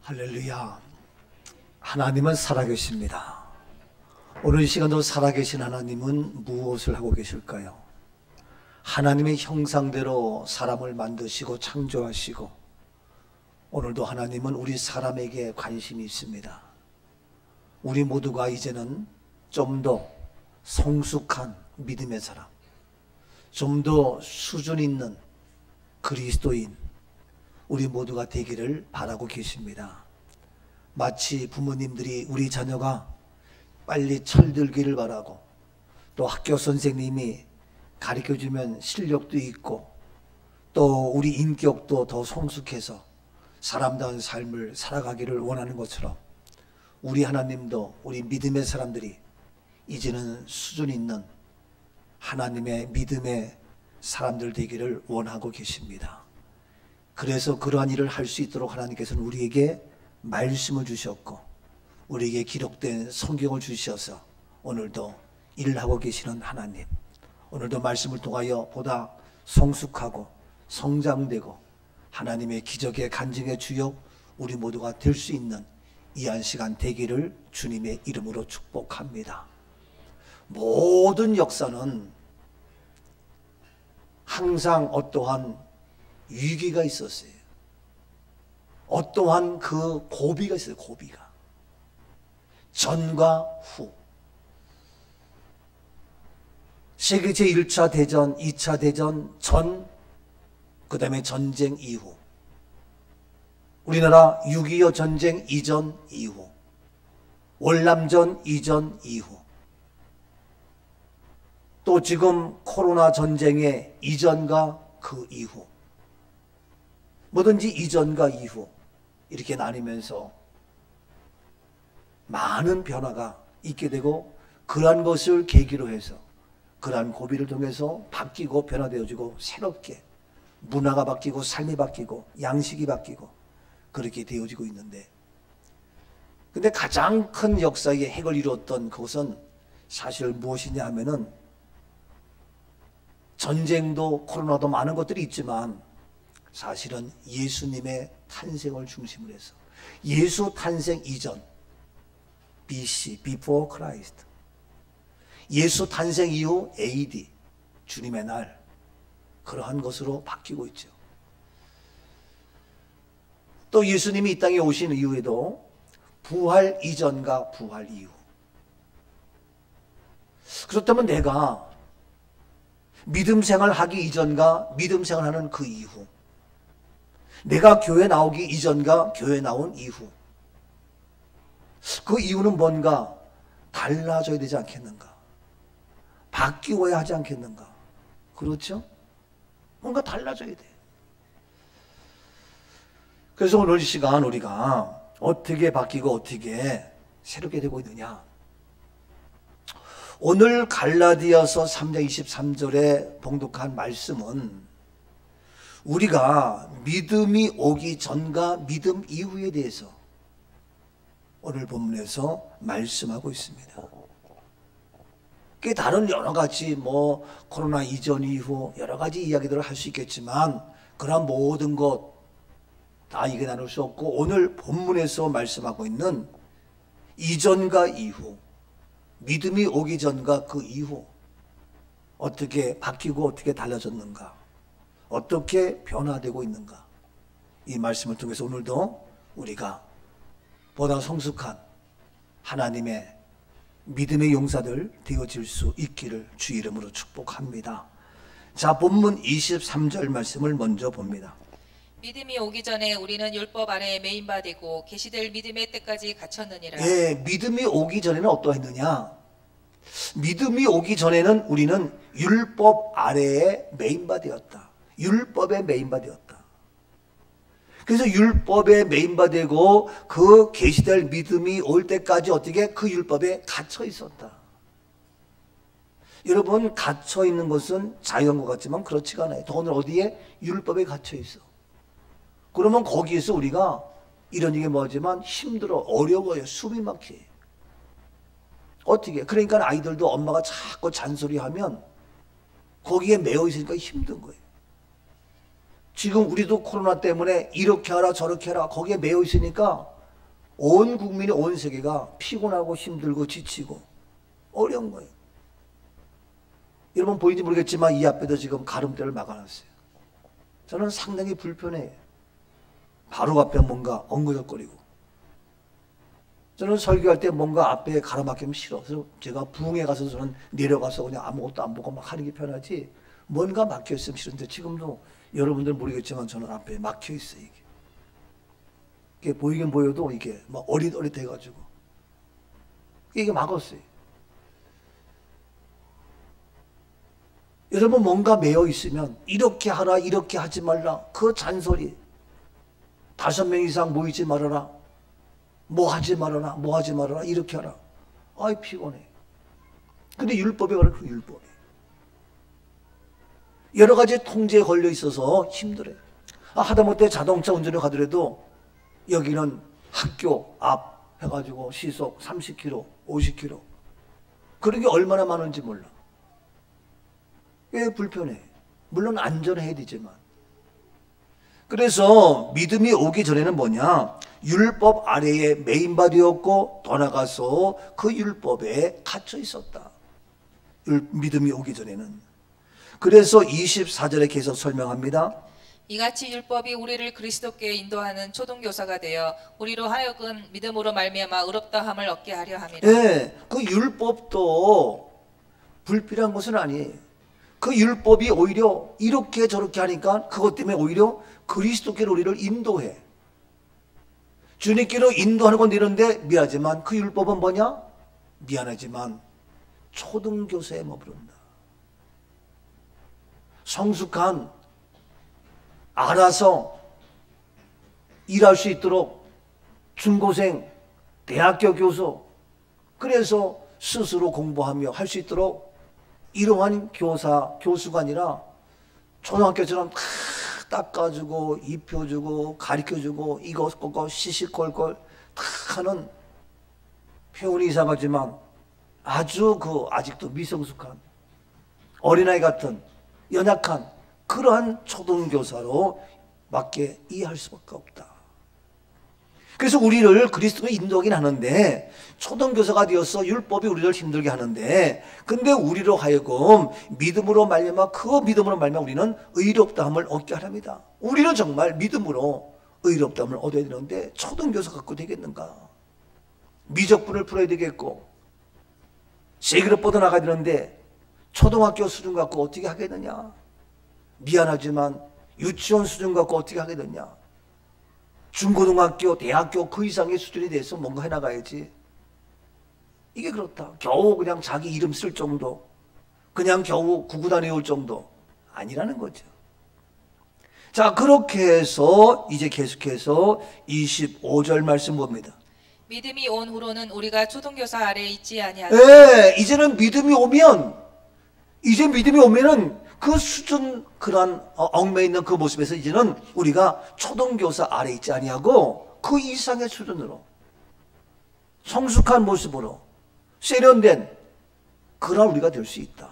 할렐루야. 하나님은 살아계십니다. 오늘 이 시간도 살아계신 하나님은 무엇을 하고 계실까요? 하나님의 형상대로 사람을 만드시고 창조하시고 오늘도 하나님은 우리 사람에게 관심이 있습니다. 우리 모두가 이제는 좀 더 성숙한 믿음의 사람, 좀 더 수준 있는 그리스도인 우리 모두가 되기를 바라고 계십니다. 마치 부모님들이 우리 자녀가 빨리 철들기를 바라고 또 학교 선생님이 가르쳐주면 실력도 있고 또 우리 인격도 더 성숙해서 사람다운 삶을 살아가기를 원하는 것처럼 우리 하나님도 우리 믿음의 사람들이 이제는 수준 있는 하나님의 믿음의 사람들 되기를 원하고 계십니다. 그래서 그러한 일을 할 수 있도록 하나님께서는 우리에게 말씀을 주셨고 우리에게 기록된 성경을 주셔서 오늘도 일을 하고 계시는 하나님, 오늘도 말씀을 통하여 보다 성숙하고 성장되고 하나님의 기적의 간증의 주역 우리 모두가 될 수 있는 이한 시간 되기를 주님의 이름으로 축복합니다. 모든 역사는 항상 어떠한 위기가 있었어요. 어떠한 그 고비가 있어요. 고비가 전과 후, 세계 제1차 대전, 2차 대전 전, 그 다음에 전쟁 이후, 우리나라 6.25 전쟁 이전 이후, 월남전 이전 이후, 또 지금 코로나 전쟁의 이전과 그 이후, 뭐든지 이전과 이후 이렇게 나뉘면서 많은 변화가 있게 되고 그러한 것을 계기로 해서 그러한 고비를 통해서 바뀌고 변화되어지고 새롭게 문화가 바뀌고 삶이 바뀌고 양식이 바뀌고 그렇게 되어지고 있는데, 근데 가장 큰 역사의 핵을 이루었던 그것은 사실 무엇이냐 하면은 전쟁도 코로나도 많은 것들이 있지만 사실은 예수님의 탄생을 중심으로 해서 예수 탄생 이전 BC, Before Christ, 예수 탄생 이후 AD, 주님의 날, 그러한 것으로 바뀌고 있죠. 또 예수님이 이 땅에 오신 이후에도 부활 이전과 부활 이후, 그렇다면 내가 믿음 생활하기 이전과 믿음 생활하는 그 이후, 내가 교회 나오기 이전과 교회 나온 이후, 그 이유는 뭔가 달라져야 되지 않겠는가? 바뀌어야 하지 않겠는가? 그렇죠? 뭔가 달라져야 돼. 그래서 오늘 이 시간 우리가 어떻게 바뀌고 어떻게 새롭게 되고 있느냐? 오늘 갈라디아서 3장 23절에 봉독한 말씀은 우리가 믿음이 오기 전과 믿음 이후에 대해서 오늘 본문에서 말씀하고 있습니다. 그 다른 여러 가지 코로나 이전 이후 여러 가지 이야기들을 할 수 있겠지만 그러한 모든 것 다 이게 나눌 수 없고 오늘 본문에서 말씀하고 있는 이전과 이후, 믿음이 오기 전과 그 이후 어떻게 바뀌고 어떻게 달라졌는가, 어떻게 변화되고 있는가, 이 말씀을 통해서 오늘도 우리가 보다 성숙한 하나님의 믿음의 용사들 되어질 수 있기를 주 이름으로 축복합니다. 자, 본문 23절 말씀을 먼저 봅니다. 믿음이 오기 전에 우리는 율법 아래에 매인 바 되고 계시될 믿음의 때까지 갇혔느니라. 예, 믿음이 오기 전에는 어떠했느냐? 믿음이 오기 전에는 우리는 율법 아래에 매인 바 되었다. 율법에 매인 바 되었다. 그래서 율법에 매인 바 되고 그 계시될 믿음이 올 때까지 어떻게 그 율법에 갇혀 있었다. 여러분, 갇혀 있는 것은 자유한 것 같지만 그렇지가 않아요. 더군다나 어디에? 율법에 갇혀 있어. 그러면 거기에서 우리가 이런 얘기 뭐하지만 힘들어, 어려워요, 숨이 막혀요. 어떻게? 그러니까 아이들도 엄마가 자꾸 잔소리하면 거기에 매여 있으니까 힘든 거예요. 지금 우리도 코로나 때문에 이렇게 하라 저렇게 하라 거기에 매여 있으니까 온 국민이 온 세계가 피곤하고 힘들고 지치고 어려운 거예요. 여러분 보이는지 모르겠지만 이 앞에도 지금 가름대를 막아놨어요. 저는 상당히 불편해요. 바로 앞에 뭔가 엉거적거리고. 저는 설교할 때 뭔가 앞에 가로막히면 싫어. 그래서 제가 부흥에 가서 저는 내려가서 그냥 아무것도 안 보고 막 하는 게 편하지, 뭔가 막혀있으면 싫은데 지금도 여러분들 모르겠지만 저는 앞에 막혀있어요. 이게 보이긴 보여도 이게 막 어릿어릿해가지고 이게 막았어요. 여러분 뭔가 매여 있으면 이렇게 하라 이렇게 하지 말라 그 잔소리, 5명 이상 모이지 말아라, 뭐 하지 말아라 뭐 하지 말아라 이렇게 하라, 아이 피곤해. 근데 율법에 바로 그 율법이 여러 가지 통제에 걸려 있어서 힘들어요. 하다못해 자동차 운전을 가더라도 여기는 학교 앞 해가지고 시속 30km 50km 그런 게 얼마나 많은지 몰라. 왜 불편해? 물론 안전해야 되지만. 그래서 믿음이 오기 전에는 뭐냐? 율법 아래에 메인바디였고 더 나가서 그 율법에 갇혀 있었다. 믿음이 오기 전에는. 그래서 24절에 계속 설명합니다. 이같이 율법이 우리를 그리스도께 인도하는 초등교사가 되어 우리로 하여금 믿음으로 말미암아 의롭다함을 얻게 하려 함이라. 네, 그 율법도 불필요한 것은 아니에요. 그 율법이 오히려 이렇게 저렇게 하니까 그것 때문에 오히려 그리스도께로 우리를 인도해. 주님께로 인도하는 건 이런데 미안하지만 그 율법은 뭐냐? 미안하지만 초등교사에 머무른다. 성숙한, 알아서 일할 수 있도록 중고생, 대학교 교수, 그래서 스스로 공부하며 할 수 있도록 이러한 교수가 아니라 초등학교처럼 다 닦아주고 입혀주고 가르쳐주고 이거 시시콜콜 다 하는, 표현이 이상하지만 아주 아직도 미성숙한 어린아이 같은 연약한 그러한 초등교사로 밖에 이해할 수밖에 없다. 그래서 우리를 그리스도로 인도하긴 하는데 초등교사가 되어서 율법이 우리를 힘들게 하는데, 근데 우리로 하여금 믿음으로 말미암아 그 믿음으로 말미암아 우리는 의롭다함을 얻게 하랍니다. 우리는 정말 믿음으로 의롭다함을 얻어야 되는데 초등교사 갖고 되겠는가? 미적분을 풀어야 되겠고 세계로 뻗어나가야 되는데 초등학교 수준 갖고 어떻게 하겠느냐? 미안하지만 유치원 수준 갖고 어떻게 하겠느냐? 중고등학교, 대학교 그 이상의 수준이 돼서 뭔가 해나가야지. 이게 그렇다. 겨우 그냥 자기 이름 쓸 정도, 그냥 겨우 구구단에 올 정도 아니라는 거죠. 자, 그렇게 해서 이제 계속해서 25절 말씀 봅니다. 믿음이 온 후로는 우리가 초등교사 아래에 있지 아니하고. 네, 이제는 믿음이 오면은 그 수준, 그런 얽매 있는 그 모습에서 이제는 우리가 초등교사 아래 있지 아니하고 그 이상의 수준으로 성숙한 모습으로 세련된 그런 우리가 될 수 있다.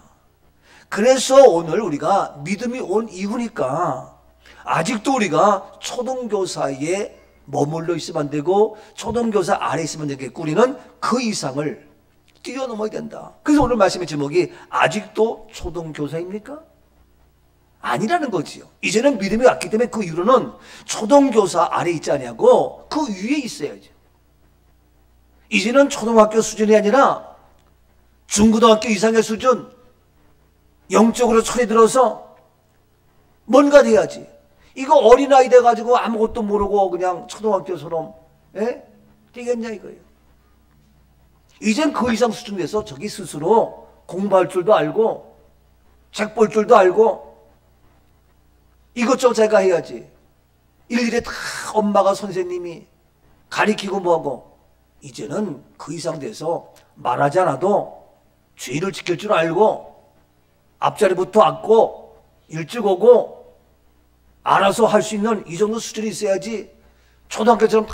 그래서 오늘 우리가 믿음이 온 이후니까 아직도 우리가 초등교사에 머물러 있으면 안 되고 초등교사 아래 있으면 되겠고 우리는 그 이상을 뛰어넘어야 된다. 그래서 오늘 말씀의 제목이 아직도 초등교사입니까? 아니라는 거지요. 이제는 믿음이 왔기 때문에 그 이후로는 초등교사 아래 있지 아니하고 그 위에 있어야죠. 이제는 초등학교 수준이 아니라 중고등학교 이상의 수준, 영적으로 철이 들어서 뭔가 돼야지. 이거 어린아이 돼가지고 아무것도 모르고 그냥 초등학교처럼 뛰겠냐 이거예요. 이젠 그 이상 수준 돼서 저기 스스로 공부할 줄도 알고 책 볼 줄도 알고 이것저것 제가 해야지. 일일이 다 엄마가 선생님이 가리키고 뭐하고, 이제는 그 이상 돼서 말하지 않아도 죄를 지킬 줄 알고 앞자리부터 앉고 일찍 오고 알아서 할 수 있는 이 정도 수준이 있어야지. 초등학교처럼 다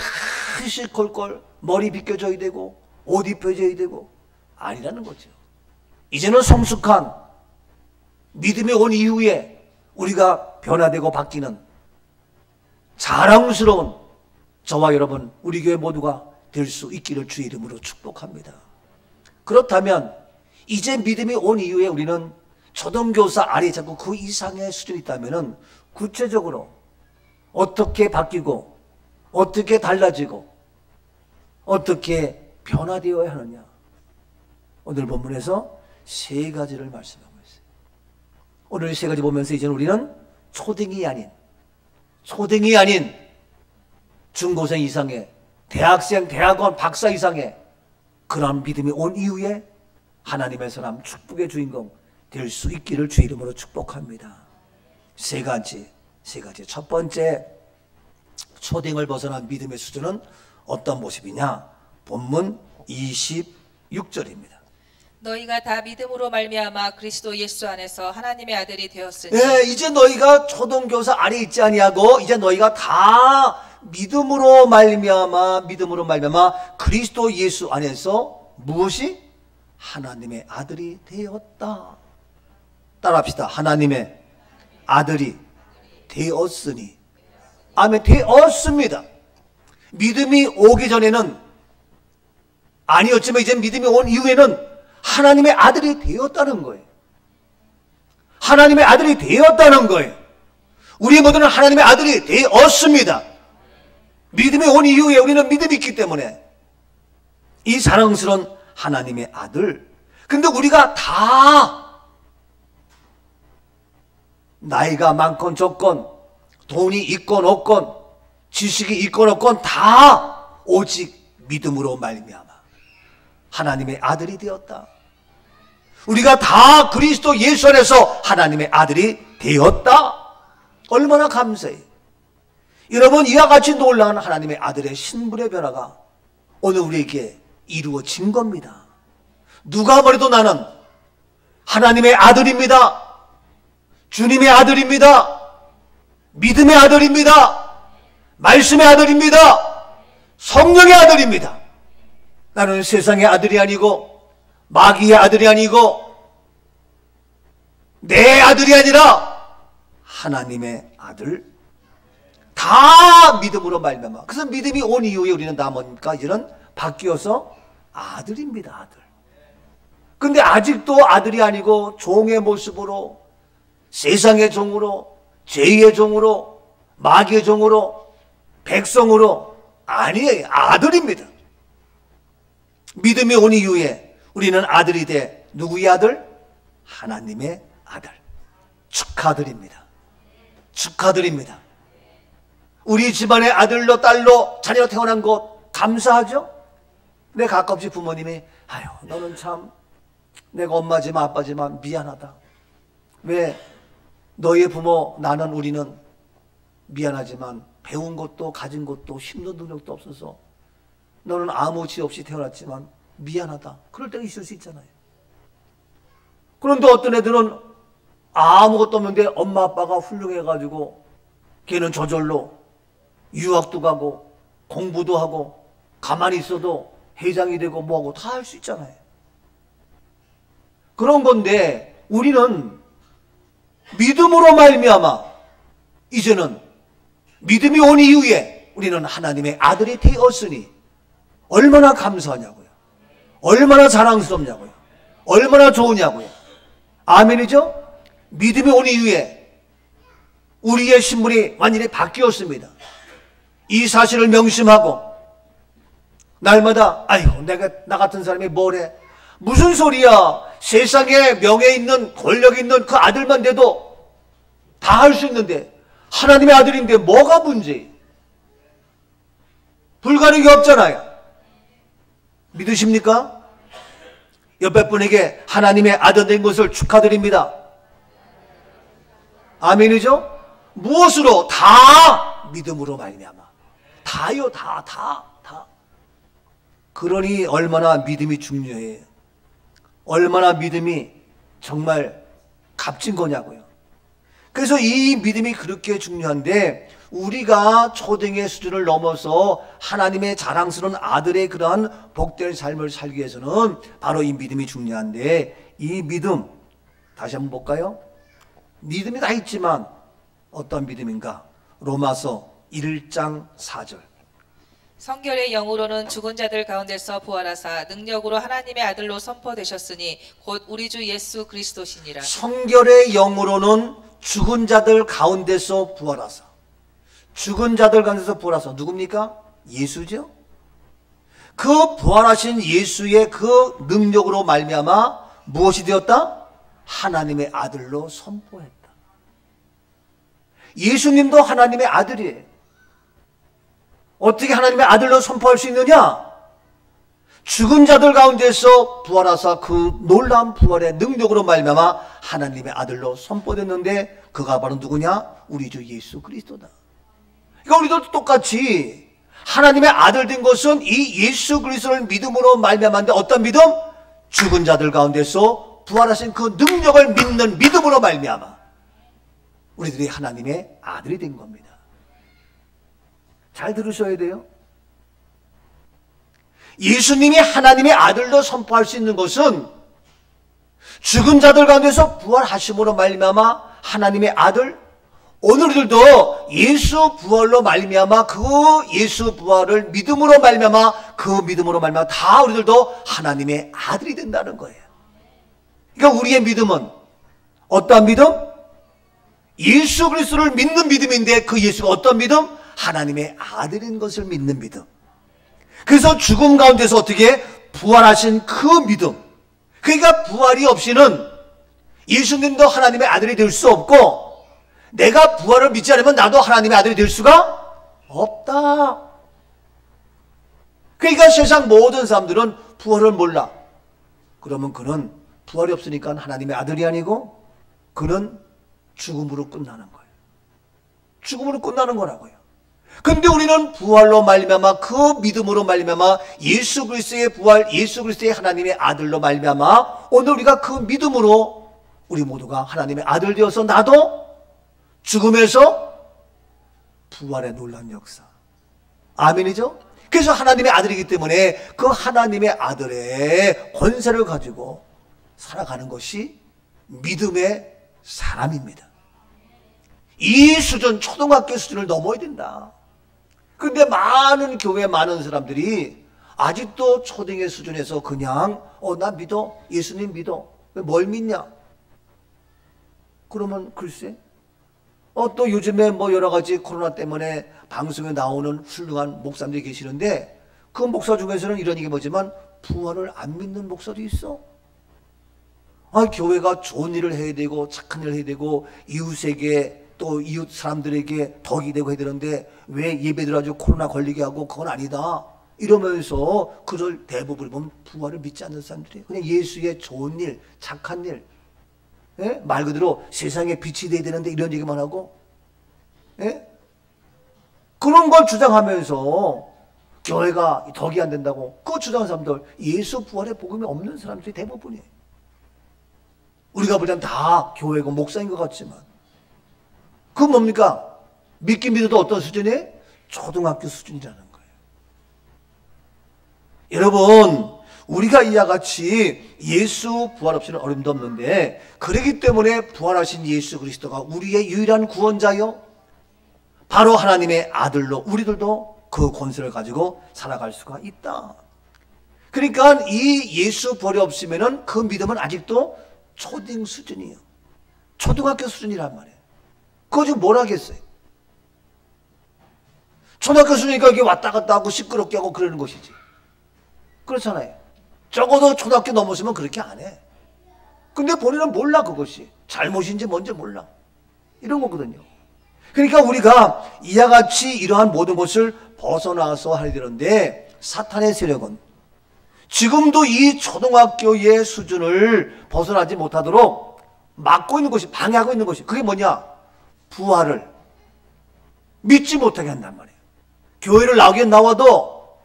시시콜콜 머리 빗겨져야 되고 옷 입혀져야 되고 아니라는 거죠. 이제는 성숙한 믿음이 온 이후에 우리가 변화되고 바뀌는 자랑스러운 저와 여러분 우리 교회 모두가 될 수 있기를 주 이름으로 축복합니다. 그렇다면 이제 믿음이 온 이후에 우리는 초등교사 아래 자꾸 그 이상의 수준이 있다면 구체적으로 어떻게 바뀌고 어떻게 달라지고 어떻게 변화되어야 하느냐, 오늘 본문에서 세 가지를 말씀하고 있어요. 오늘 세 가지 보면서 이제는 우리는 초등이 아닌 중고생 이상의 대학생, 대학원, 박사 이상의 그런 믿음이 온 이후에 하나님의 사람, 축복의 주인공 될 수 있기를 주 이름으로 축복합니다. 세 가지. 첫 번째, 초등을 벗어난 믿음의 수준은 어떤 모습이냐? 본문 26절입니다. 너희가 다 믿음으로 말미암아 그리스도 예수 안에서 하나님의 아들이 되었으니. 네, 이제 너희가 초등교사 아래 있지 아니하고 이제 너희가 다 믿음으로 말미암아 그리스도 예수 안에서 무엇이? 하나님의 아들이 되었다. 따라합시다. 하나님의 아들이 되었으니. 아멘. 되었습니다. 믿음이 오기 전에는 아니었지만 이제 믿음이 온 이후에는 하나님의 아들이 되었다는 거예요. 하나님의 아들이 되었다는 거예요. 우리 모두는 하나님의 아들이 되었습니다. 믿음이 온 이후에 우리는 믿음이 있기 때문에 이 사랑스러운 하나님의 아들. 근데 우리가 다 나이가 많건 적건, 돈이 있건 없건, 지식이 있건 없건 다 오직 믿음으로 말미암아 하나님의 아들이 되었다. 우리가 다 그리스도 예수 안에서 하나님의 아들이 되었다. 얼마나 감사해요. 여러분, 이와 같이 놀라운 하나님의 아들의 신분의 변화가 오늘 우리에게 이루어진 겁니다. 누가 뭐래도 나는 하나님의 아들입니다. 주님의 아들입니다. 믿음의 아들입니다. 말씀의 아들입니다. 성령의 아들입니다. 나는 세상의 아들이 아니고 마귀의 아들이 아니고 내 아들이 아니라 하나님의 아들. 다 믿음으로 말미암아. 그래서 믿음이 온 이후에 우리는 다 뭡니까? 이제는 바뀌어서 아들입니다. 아들. 근데 아직도 아들이 아니고 종의 모습으로, 세상의 종으로, 죄의 종으로, 마귀의 종으로, 백성으로, 아니에요. 아들입니다. 믿음이 온 이후에 우리는 아들이 돼. 누구의 아들? 하나님의 아들. 축하드립니다. 축하드립니다. 우리 집안의 아들로 딸로 자녀가 태어난 것 감사하죠? 근데 가끔씩 부모님이 아유 너는 참 내가 엄마지만 아빠지만 미안하다. 왜 너의 부모 나는 우리는 미안하지만 배운 것도 가진 것도 힘든 능력도 없어서 너는 아무 지 없이 태어났지만 미안하다. 그럴 때가 있을 수 있잖아요. 그런데 어떤 애들은 아무것도 없는데 엄마 아빠가 훌륭해가지고 걔는 저절로 유학도 가고 공부도 하고 가만히 있어도 회장이 되고 뭐하고 다 할 수 있잖아요. 그런 건데 우리는 믿음으로 말미암아 이제는 믿음이 온 이후에 우리는 하나님의 아들이 되었으니 얼마나 감사하냐고요. 얼마나 자랑스럽냐고요. 얼마나 좋으냐고요. 아멘이죠? 믿음이 온 이후에 우리의 신분이 완전히 바뀌었습니다. 이 사실을 명심하고 날마다 아이고 내가 나 같은 사람이 뭐래. 무슨 소리야. 세상에 명예 있는 권력 있는 그 아들만 돼도 다 할 수 있는데 하나님의 아들인데 뭐가 문제? 불가능이 없잖아요. 믿으십니까? 옆에 분에게 하나님의 아들 된 것을 축하드립니다. 아멘이죠? 무엇으로? 다 믿음으로 말미암아. 다요. 다. 그러니 얼마나 믿음이 중요해요. 얼마나 믿음이 정말 값진 거냐고요. 그래서 이 믿음이 그렇게 중요한데 우리가 초등의 수준을 넘어서 하나님의 자랑스러운 아들의 그러한 복된 삶을 살기 위해서는 바로 이 믿음이 중요한데 이 믿음 다시 한번 볼까요? 믿음이 다 있지만 어떤 믿음인가? 로마서 1장 4절 성결의 영으로는 죽은 자들 가운데서 부활하사 능력으로 하나님의 아들로 선포되셨으니 곧 우리 주 예수 그리스도시니라. 성결의 영으로는 죽은 자들 가운데서 부활하사. 죽은 자들 가운데서 부활하사 누굽니까? 예수죠. 그 부활하신 예수의 그 능력으로 말미암아 무엇이 되었다? 하나님의 아들로 선포했다. 예수님도 하나님의 아들이에요. 어떻게 하나님의 아들로 선포할 수 있느냐? 죽은 자들 가운데서 부활하사 그 놀라운 부활의 능력으로 말미암아 하나님의 아들로 선포됐는데 그가 바로 누구냐? 우리 주 예수 그리스도다. 그러니까 우리도 똑같이 하나님의 아들 된 것은 이 예수 그리스도를 믿음으로 말미암았는데 어떤 믿음? 죽은 자들 가운데서 부활하신 그 능력을 믿는 믿음으로 말미암아 우리들이 하나님의 아들이 된 겁니다. 잘 들으셔야 돼요. 예수님이 하나님의 아들로 선포할 수 있는 것은 죽은 자들 가운데서 부활하심으로 말미암아 하나님의 아들, 오늘들도 예수 부활로 말미암아 그 예수 부활을 믿음으로 말미암아 그 믿음으로 말미암아 다 우리들도 하나님의 아들이 된다는 거예요. 그러니까 우리의 믿음은 어떠한 믿음? 예수 그리스도를 믿는 믿음인데 그 예수가 어떤 믿음? 하나님의 아들인 것을 믿는 믿음. 그래서 죽음 가운데서 어떻게 부활하신 그 믿음. 그러니까 부활이 없이는 예수님도 하나님의 아들이 될 수 없고 내가 부활을 믿지 않으면 나도 하나님의 아들이 될 수가 없다. 그러니까 세상 모든 사람들은 부활을 몰라. 그러면 그는 부활이 없으니까 하나님의 아들이 아니고 그는 죽음으로 끝나는 거예요. 죽음으로 끝나는 거라고요. 근데 우리는 부활로 말미암아 그 믿음으로 말미암아 예수 그리스도의 부활, 예수 그리스도의 하나님의 아들로 말미암아 오늘 우리가 그 믿음으로 우리 모두가 하나님의 아들 되어서 나도 죽음에서 부활의 놀라운 역사. 아멘이죠? 그래서 하나님의 아들이기 때문에 그 하나님의 아들의 권세를 가지고 살아가는 것이 믿음의 사람입니다. 이 수준, 초등학교 수준을 넘어야 된다. 그런데 많은 교회 많은 사람들이 아직도 초등의 수준에서 그냥 나 믿어, 예수님 믿어. 뭘 믿냐? 그러면 글쎄 또 요즘에 뭐 여러 가지 코로나 때문에 방송에 나오는 훌륭한 목사님들이 계시는데 그 목사 중에서는 이런 얘기 뭐지만 부활을 안 믿는 목사도 있어. 교회가 좋은 일을 해야 되고 착한 일을 해야 되고 이웃에게 또 이웃 사람들에게 덕이 되고 해야 되는데 왜 예배들 아주 코로나 걸리게 하고 그건 아니다. 이러면서 그걸 대부분 보면 부활을 믿지 않는 사람들이에요. 그냥 예수의 좋은 일, 착한 일, 예? 말 그대로 세상에 빛이 돼야 되는데 이런 얘기만 하고 예? 그런 걸 주장하면서 교회가 덕이 안 된다고 그거 주장하는 사람들 예수 부활의 복음이 없는 사람들이 대부분이에요. 우리가 보자면 다 교회고 목사인 것 같지만 그건 뭡니까? 믿긴 믿어도 어떤 수준이에요? 초등학교 수준이라는 거예요. 여러분 우리가 이와 같이 예수 부활 없이는 어림도 없는데 그렇기 때문에 부활하신 예수 그리스도가 우리의 유일한 구원자요 바로 하나님의 아들로 우리들도 그 권세를 가지고 살아갈 수가 있다. 그러니까 이 예수 부활이 없으면 그 믿음은 아직도 초등 수준이에요. 초등학교 수준이란 말이에요. 그거 지금 뭘 하겠어요? 초등학교 수준이니까 이게 왔다 갔다 하고 시끄럽게 하고 그러는 것이지. 그렇잖아요. 적어도 초등학교 넘었으면 그렇게 안 해. 근데 본인은 몰라 그것이. 잘못인지 뭔지 몰라. 이런 거거든요. 그러니까 우리가 이와 같이 이러한 모든 것을 벗어나서 해야 되는데 사탄의 세력은 지금도 이 초등학교의 수준을 벗어나지 못하도록 막고 있는 것이 방해하고 있는 것이 그게 뭐냐? 부활을 믿지 못하게 한단 말이에요. 교회를 나오긴 나와도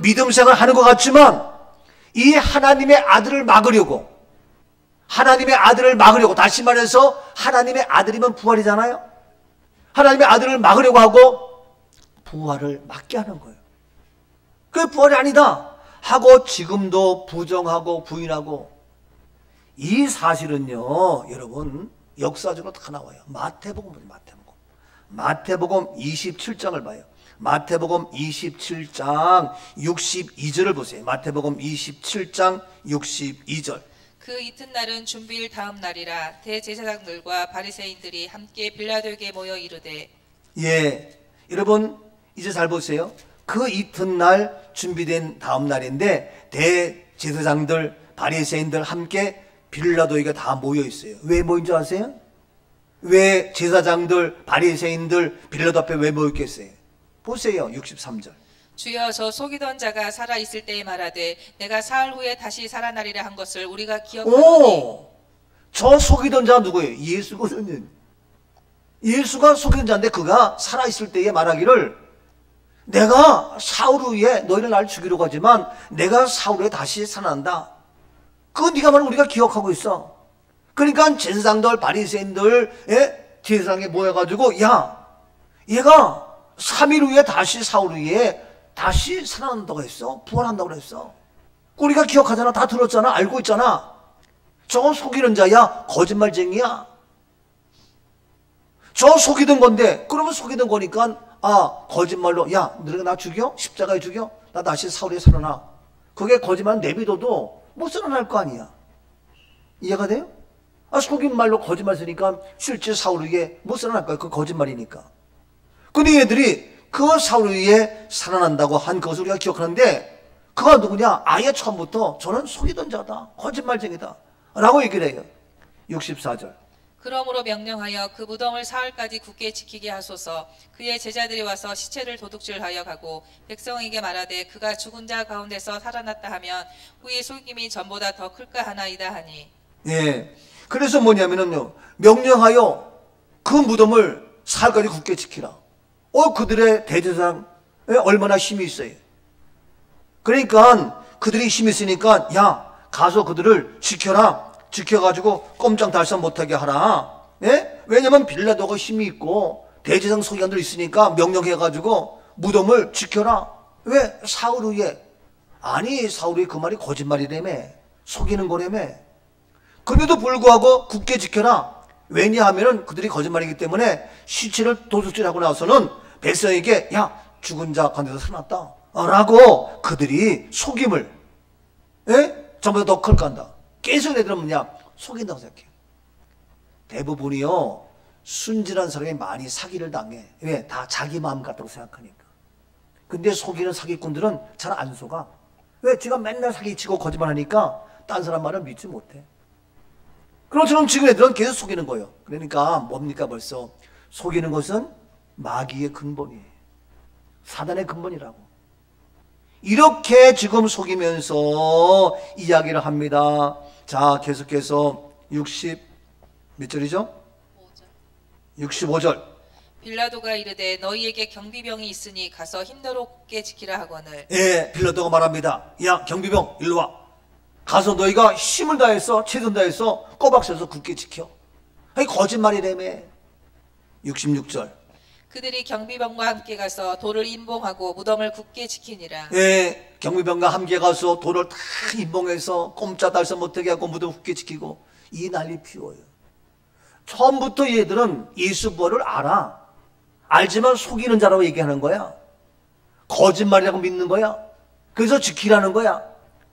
믿음 생활을 하는 것 같지만 이 하나님의 아들을 막으려고 다시 말해서 하나님의 아들이면 부활이잖아요. 하나님의 아들을 막으려고 하고 부활을 막게 하는 거예요. 그게 부활이 아니다 하고 지금도 부정하고 부인하고 이 사실은요 여러분 역사적으로 다 나와요. 마태복음 27장을 봐요. 마태복음 27장 62절을 보세요. 마태복음 27장 62절. 그 이튿날은 준비일 다음 날이라 대제사장들과 바리새인들이 함께 빌라도에게 모여 이르되. 예, 여러분 이제 잘 보세요. 그 이튿날 준비된 다음 날인데 대제사장들 바리새인들 함께 빌라도에게 다 모여 있어요. 왜 모인 줄 아세요? 왜 제사장들 바리새인들 빌라도 앞에 왜 모여 있겠어요? 보세요. 63절. 주여, 저 속이던 자가 살아 있을 때에 말하되 내가 사흘 후에 다시 살아나리라 한 것을 우리가 기억하노니. 오, 저 속이던 자가 누구예요? 예수거든요. 예수가 속이던 자인데 그가 살아 있을 때에 말하기를 내가 사흘 후에 너희를 날 죽이려고 하지만 내가 사흘 후에 다시 살아난다. 그건 네가 말하면 우리가 기억하고 있어. 그러니까 제사장들 바리새인들 제사장에 모여가지고 야, 얘가 3일 후에 다시 사흘 후에 다시 살아난다고 했어. 부활한다고 했어. 우리가 기억하잖아. 다 들었잖아. 알고 있잖아. 저거 속이는 자야. 거짓말쟁이야. 저 속이던 건데 그러면 속이던 거니까 아, 거짓말로 야, 너희가 나 죽여? 십자가에 죽여? 나 다시 사흘 후에 살아나. 그게 거짓말 내비둬도 못 살아날 거 아니야. 이해가 돼요? 아, 속인 말로 거짓말 쓰니까 실제 사흘 후에 못 살아날 거야. 그 거짓말이니까. 근데 얘들이 그 사흘 후에 살아난다고 한 것을 우리가 기억하는데 그가 누구냐? 아예 처음부터 저는 속이던 자다. 거짓말쟁이다. 라고 얘기를 해요. 64절. 그러므로 명령하여 그 무덤을 사흘까지 굳게 지키게 하소서. 그의 제자들이 와서 시체를 도둑질하여 가고 백성에게 말하되 그가 죽은 자 가운데서 살아났다 하면 후에 속임이 전보다 더 클까 하나이다 하니. 예. 그래서 뭐냐면은요, 명령하여 그 무덤을 사흘까지 굳게 지키라. 그들의 대제사장에 얼마나 힘이 있어요. 그러니까 그들이 힘이 있으니까 야, 가서 그들을 지켜라. 지켜가지고 꼼짝달싹 못하게 하라. 예? 왜냐면 빌라도가 힘이 있고 대제사장 서기관들 있으니까 명령해가지고 무덤을 지켜라. 왜? 사흘 후에. 아니, 사흘 후에 그 말이 거짓말이라며. 속이는 거라며. 그런데도 불구하고 굳게 지켜라. 왜냐하면 그들이 거짓말이기 때문에 시체를 도둑질하고 나서는 백성에게 야, 죽은 자 가운데서 살아났다 라고 그들이 속임을 전보다 더 클 간다. 계속 애들은 뭐냐? 속인다고 생각해요. 대부분이요, 순진한 사람이 많이 사기를 당해. 왜? 다 자기 마음 같다고 생각하니까. 근데 속이는 사기꾼들은 잘 안 속아. 왜? 지가 맨날 사기치고 거짓말하니까 딴 사람 말을 믿지 못해. 그렇처럼 지금 애들은 계속 속이는 거예요. 그러니까 뭡니까? 벌써 속이는 것은 마귀의 근본이에요. 사단의 근본이라고. 이렇게 지금 속이면서 이야기를 합니다. 자, 계속해서 몇 절이죠? 65절. 빌라도가 이르되 너희에게 경비병이 있으니 가서 힘내롭게 지키라 하거늘. 예, 빌라도가 말합니다. 야, 경비병 일로 와. 가서 너희가 힘을 다해서 최선 다해서 꼬박 서서 굳게 지켜. 아니, 거짓말이라며. 66절. 그들이 경비병과 함께 가서 돌을 임봉하고 무덤을 굳게 지키니라. 예, 경비병과 함께 가서 돌을 다 임봉해서 꼼짝달싹 못하게 하고 무덤 굳게 지키고 이 난리 피워요. 처음부터 얘들은 예수 부활을 알아. 알지만 속이는 자라고 얘기하는 거야. 거짓말이라고 믿는 거야. 그래서 지키라는 거야.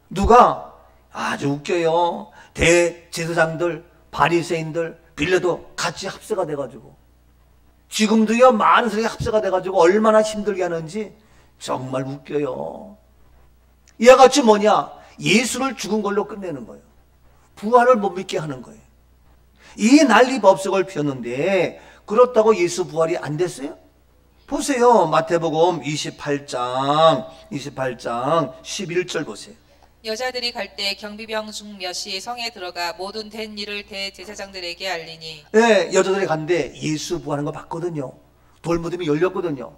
누가? 아주 웃겨요. 대제사장들, 바리새인들, 빌라도 같이 합세가 돼가지고 지금도요, 많은 사람이 합세가 돼가지고 얼마나 힘들게 하는지 정말 웃겨요. 이와 같이 뭐냐? 예수를 죽은 걸로 끝내는 거예요. 부활을 못 믿게 하는 거예요. 이 난리법석을 피웠는데 그렇다고 예수 부활이 안 됐어요? 보세요. 마태복음 28장 11절 보세요. 여자들이 갈 때 경비병 중 몇이 성에 들어가 모든 된 일을 대제사장들에게 알리니. 네, 여자들이 갔는데 예수 부활하는 거 봤거든요. 돌무덤이 열렸거든요.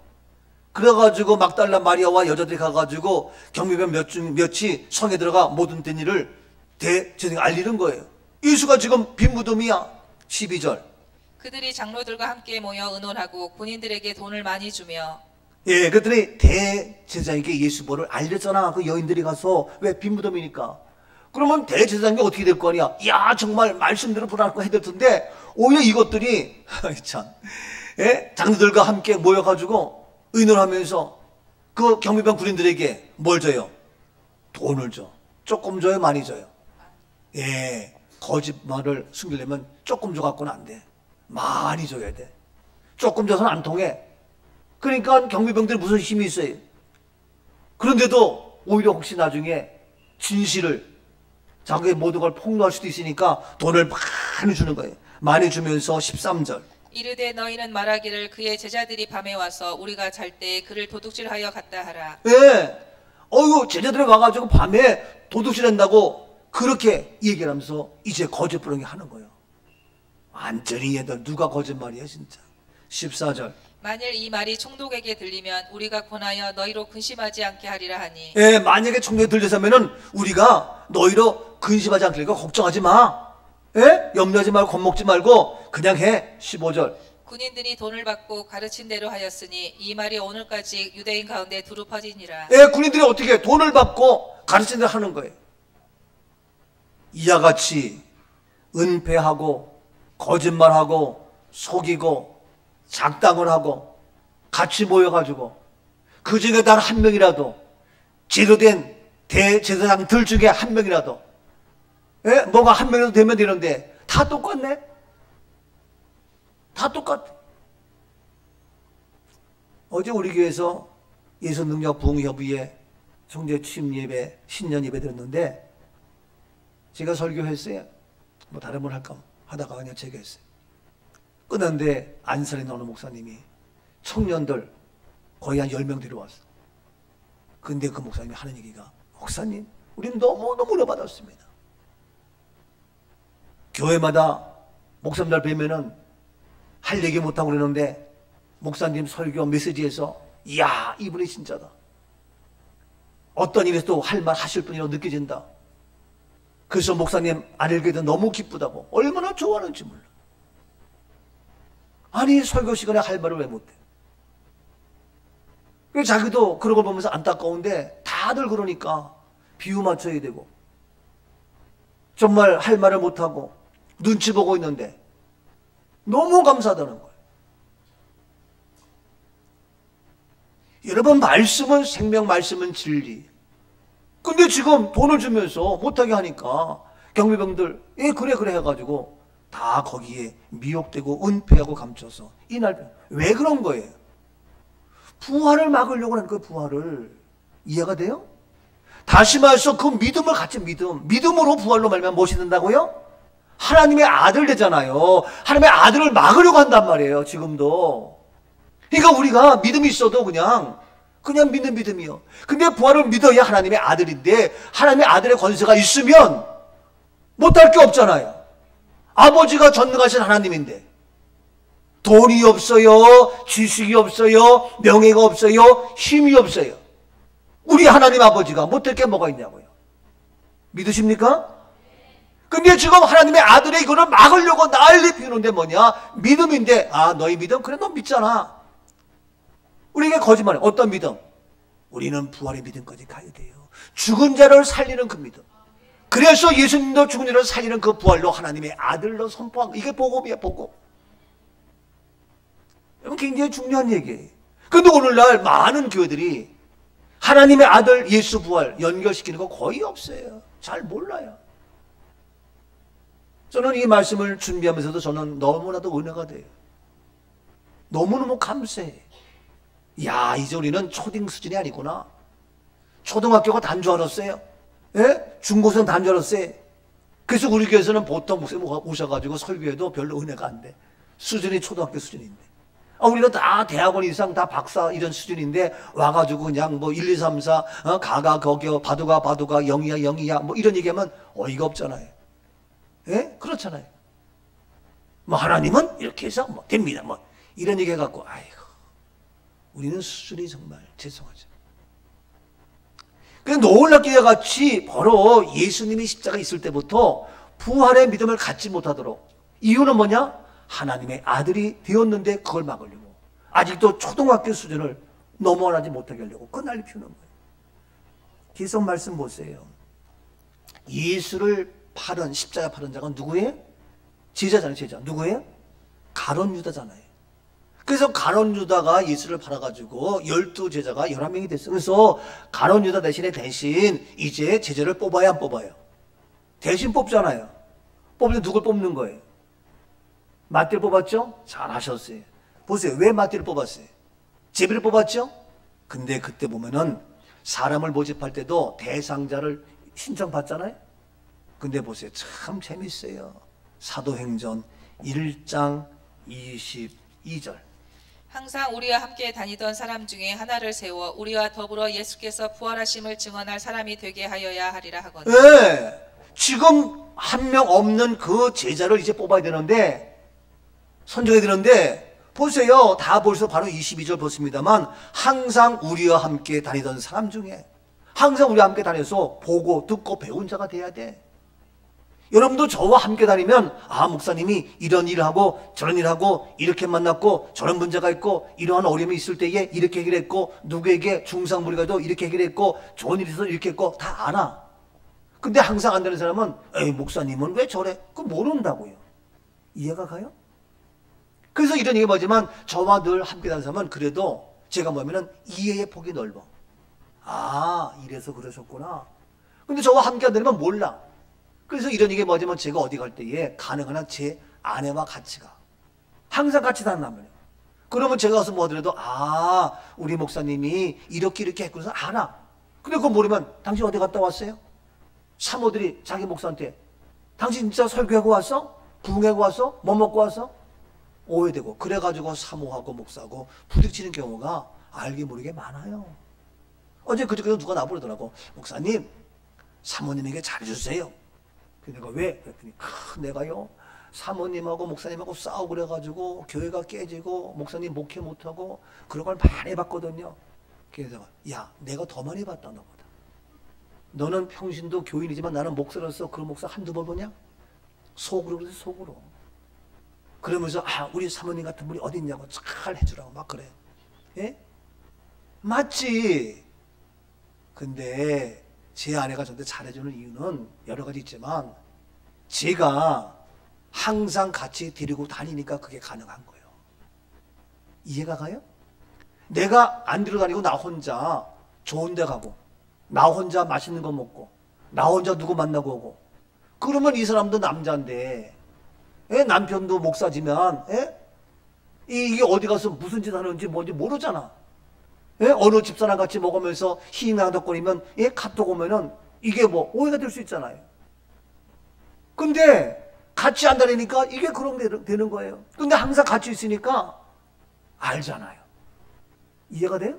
그래가지고 막달라 마리아와 여자들이 가가지고 경비병 몇이 성에 들어가 모든 된 일을 대제사장에게 알리는 거예요. 예수가 지금 빈 무덤이야. 12절. 그들이 장로들과 함께 모여 의논하고 군인들에게 돈을 많이 주며. 예, 그들이 대제사장에게 예수 부활을 알렸잖아. 그 여인들이 가서. 왜? 빈 무덤이니까. 그러면 대제사장이 어떻게 될 거 아니야? 야, 정말 말씀대로 부활하고 해야 될 텐데 오히려 이것들이 참, 예? 장로들과 함께 모여가지고 의논하면서 그 경비병 군인들에게 뭘 줘요? 돈을 줘. 조금 줘요? 많이 줘요? 예, 거짓말을 숨기려면 조금 줘갖고는 안 돼. 많이 줘야 돼. 조금 줘서는 안 통해. 그러니까 경비병들이 무슨 힘이 있어요? 그런데도 오히려 혹시 나중에 진실을 자기의 모든 걸 폭로할 수도 있으니까 돈을 많이 주는 거예요. 많이 주면서 13절 이르되 너희는 말하기를 그의 제자들이 밤에 와서 우리가 잘 때 그를 도둑질하여 갔다 하라. 예, 어이구 제자들이 와가지고 밤에 도둑질한다고 그렇게 얘기하면서 이제 거짓부렁이 하는 거예요. 완전히 얘들 누가 거짓말이야 진짜. 14절 만일 이 말이 총독에게 들리면 우리가 권하여 너희로 근심하지 않게 하리라 하니. 예, 만약에 총독에 들려서면은 우리가 너희로 근심하지 않으니까 걱정하지 마. 예? 염려하지 말고 겁먹지 말고 그냥 해. 15절 군인들이 돈을 받고 가르친 대로 하였으니 이 말이 오늘까지 유대인 가운데 두루 퍼지니라. 예, 군인들이 어떻게 돈을 받고 가르치는 대로 하는 거예요. 이와 같이 은폐하고 거짓말하고 속이고 작당을 하고 같이 모여가지고 그 중에 단 한 명이라도 제대로된 대제사장들 중에 한 명이라도 예? 뭐가 한 명이라도 되면 되는데 다 똑같네. 다 똑같아. 어제 우리 교회에서 예수능력 부흥협의회 총재 취임 예배 신년 예배 드렸는데 제가 설교했어요. 뭐 다른 분 할까 하다가 그냥 제가 했어요. 끝났는데 안산에 어느 목사님이 청년들 거의 한 10명 데려왔어. 근데 그 목사님이 하는 얘기가 목사님 우린 너무너무 은혜받았습니다. 교회마다 목사님들 뵈면은 할 얘기 못하고 그러는데 목사님 설교 메시지에서 이야 이분이 진짜다. 어떤 일에서도 할 말 하실 분이라고 느껴진다. 그래서 목사님 안 읽게도 너무 기쁘다고 얼마나 좋아하는지 몰라. 아니 설교 시간에 할 말을 왜 못해? 자기도 그런 걸 보면서 안타까운데 다들 그러니까 비유 맞춰야 되고 정말 할 말을 못하고 눈치 보고 있는데 너무 감사하다는 거예요. 여러분 말씀은 생명, 말씀은 진리. 근데 지금 돈을 주면서 못하게 하니까 경비병들 예 그래 해가지고 다 거기에 미혹되고 은폐하고 감춰서 이날 왜 그런 거예요? 부활을 막으려고 하는 거예요. 부활을. 이해가 돼요? 다시 말해서 그 믿음을 같이 믿음으로 부활로 말하면 무엇이 된다고요? 하나님의 아들 되잖아요. 하나님의 아들을 막으려고 한단 말이에요. 지금도. 그러니까 우리가 믿음이 있어도 그냥 믿는 믿음이요. 근데 부활을 믿어야 하나님의 아들인데 하나님의 아들의 권세가 있으면 못할 게 없잖아요. 아버지가 전능하신 하나님인데 돈이 없어요. 지식이 없어요. 명예가 없어요. 힘이 없어요. 우리 하나님 아버지가 못할 게 뭐가 있냐고요. 믿으십니까? 근데 지금 하나님의 아들의 이거를 막으려고 난리 피우는데 뭐냐? 믿음인데 아 너희 믿음? 그래 너 믿잖아. 우리에게 거짓말해. 어떤 믿음? 우리는 부활의 믿음까지 가야 돼요. 죽은 자를 살리는 그 믿음. 그래서 예수님도 죽은 자를 살리는 그 부활로 하나님의 아들로 선포한 거. 이게 복음이야 복음. 이건 굉장히 중요한 얘기예요. 근데 오늘날 많은 교회들이 하나님의 아들 예수 부활 연결시키는 거 거의 없어요. 잘 몰라요. 저는 이 말씀을 준비하면서도 저는 너무나도 은혜가 돼요. 너무너무 감사해. 야, 이제 우리는 초딩 수준이 아니구나. 초등학교가 단 줄 알았어요. 예? 중고생 단 줄 알았어요. 그래서 우리 교회에서는 보통 목사님 오셔가지고 설교해도 별로 은혜가 안 돼. 수준이 초등학교 수준인데. 우리는 다 대학원 이상 다 박사 이런 수준인데 와가지고 그냥 뭐 1, 2, 3, 4 가가 거겨 바두가 0이야 뭐 이런 얘기하면 어이가 없잖아요. 예? 그렇잖아요. 뭐 하나님은 이렇게 해서 뭐 됩니다. 뭐 이런 얘기 해갖고 아이고 우리는 수준이 정말 죄송하죠. 그래서 놀랍게 같이 바로 예수님이 십자가 있을 때부터 부활의 믿음을 갖지 못하도록 이유는 뭐냐? 하나님의 아들이 되었는데 그걸 막으려고 아직도 초등학교 수준을 넘어가지 못하게 하려고 그 난리 피우는 거예요. 계속 말씀 보세요. 예수를 팔은 십자가 팔은 자가 누구예요? 제자잖아요. 제자. 누구예요? 가룟 유다잖아요. 그래서 가룟 유다가 예수를 팔아가지고 12제자가 11명이 됐어요. 그래서 가룟 유다 대신 이제 제자를 뽑아야 안 뽑아요? 대신 뽑잖아요. 뽑는데 누굴 뽑는 거예요? 마태를 뽑았죠? 잘하셨어요. 보세요. 왜 마태를 뽑았어요? 제비를 뽑았죠? 근데 그때 보면은 사람을 모집할 때도 대상자를 신청받잖아요? 근데 보세요. 참 재밌어요. 사도행전 1장 22절. 항상 우리와 함께 다니던 사람 중에 하나를 세워 우리와 더불어 예수께서 부활하심을 증언할 사람이 되게 하여야 하리라 하거든. 네. 지금 한 명 없는 그 제자를 이제 뽑아야 되는데, 선정해야 되는데, 보세요. 다 벌써 바로 22절 보습니다만, 항상 우리와 함께 다니던 사람 중에, 항상 우리와 함께 다녀서 보고 듣고 배운 자가 돼야 돼. 여러분도 저와 함께 다니면, 아, 목사님이 이런 일을 하고 저런 일을 하고 이렇게 만났고 저런 문제가 있고 이러한 어려움이 있을 때에 이렇게 해결했고 누구에게 중상무리가도 이렇게 해결했고 좋은 일이 있어서 이렇게 했고 다 알아. 근데 항상 안 되는 사람은 에이, 목사님은 왜 저래? 그거 모른다고요. 이해가 가요? 그래서 이런 얘기 뭐지만 저와 늘 함께 다니는 사람은 그래도 제가 뭐냐면 이해의 폭이 넓어. 아, 이래서 그러셨구나. 근데 저와 함께 안 되면 몰라. 그래서 이런 얘기 뭐지만 제가 어디 갈 때에 가능한 한 제 아내와 같이 가. 항상 같이 다닌단 말이에요. 그러면 제가 가서 뭐 하더라도 아, 우리 목사님이 이렇게 했고 해서 알아. 근데 그거 모르면 당신 어디 갔다 왔어요? 사모들이 자기 목사한테 당신 진짜 설교하고 왔어? 부흥하고 왔어? 뭐 먹고 왔어? 오해되고 그래가지고 사모하고 목사하고 부딪히는 경우가 알게 모르게 많아요. 어제 그저께도 누가 나부르더라고. 목사님, 사모님에게 잘해주세요. 내가 왜? 그랬더니 내가요 사모님하고 목사님하고 싸우고 그래가지고 교회가 깨지고 목사님 목회 못하고 그런 걸 많이 봤거든요. 그래서 야, 내가 더 많이 봤다 너보다. 너는 평신도 교인이지만 나는 목사로서 그 목사 한두 번 보냐? 속으로 그래서 속으로. 그러면서 아, 우리 사모님 같은 분이 어디 있냐고 잘 해주라고 막 그래. 예? 맞지. 근데 제 아내가 저한테 잘해주는 이유는 여러 가지 있지만 제가 항상 같이 데리고 다니니까 그게 가능한 거예요. 이해가 가요? 내가 안 데리고 다니고 나 혼자 좋은 데 가고 나 혼자 맛있는 거 먹고 나 혼자 누구 만나고 오고 그러면 이 사람도 남자인데 남편도 목사지만 이게 어디 가서 무슨 짓 하는지 뭔지 모르잖아. 어느 집사람 같이 먹으면서 희망덕거리면 카톡 오면은 이게 뭐 오해가 될 수 있잖아요. 근데 같이 안 다니니까 이게 그런 게 되는 거예요. 근데 항상 같이 있으니까 알잖아요. 이해가 돼요?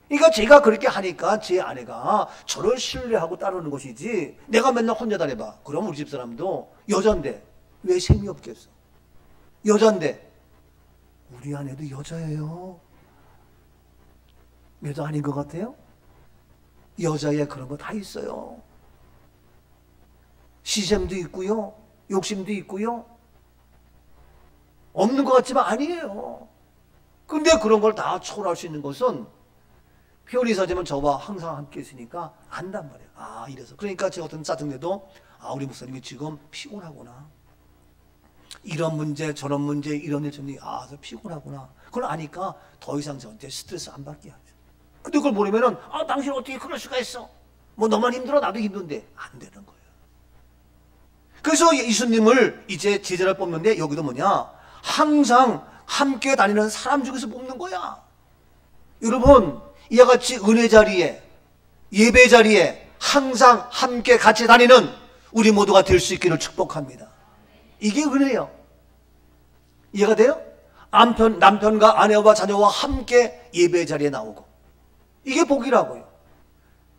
그러니까 제가 그렇게 하니까 제 아내가 저를 신뢰하고 따르는 것이지 내가 맨날 혼자 다녀봐. 그럼 우리 집사람도 여잔데 왜 셈이 없겠어? 여잔데 우리 아내도 여자예요. 여자 아닌 것 같아요? 여자에 그런 거 다 있어요. 시샘도 있고요. 욕심도 있고요. 없는 것 같지만 아니에요. 근데 그런 걸 다 초월할 수 있는 것은 편의사지만 저와 항상 함께 있으니까 안단 말이에요. 아, 이래서. 그러니까 제가 어떤 짜증내도 아, 우리 목사님이 지금 피곤하구나. 이런 문제 저런 문제 이런 일 정리 아, 피곤하구나. 그걸 아니까 더 이상 저한테 스트레스 안 받게 하죠. 근데 그걸 모르면은 아, 당신 어떻게 그럴 수가 있어? 뭐 너만 힘들어 나도 힘든데 안 되는 거예요. 그래서 예수님을 이제 제자를 뽑는데 여기도 뭐냐? 항상 함께 다니는 사람 중에서 뽑는 거야. 여러분 이와 같이 은혜 자리에 예배 자리에 항상 함께 같이 다니는 우리 모두가 될 수 있기를 축복합니다. 이게 은혜예요. 이해가 돼요? 남편과 아내와 자녀와 함께 예배 자리에 나오고 이게 복이라고요.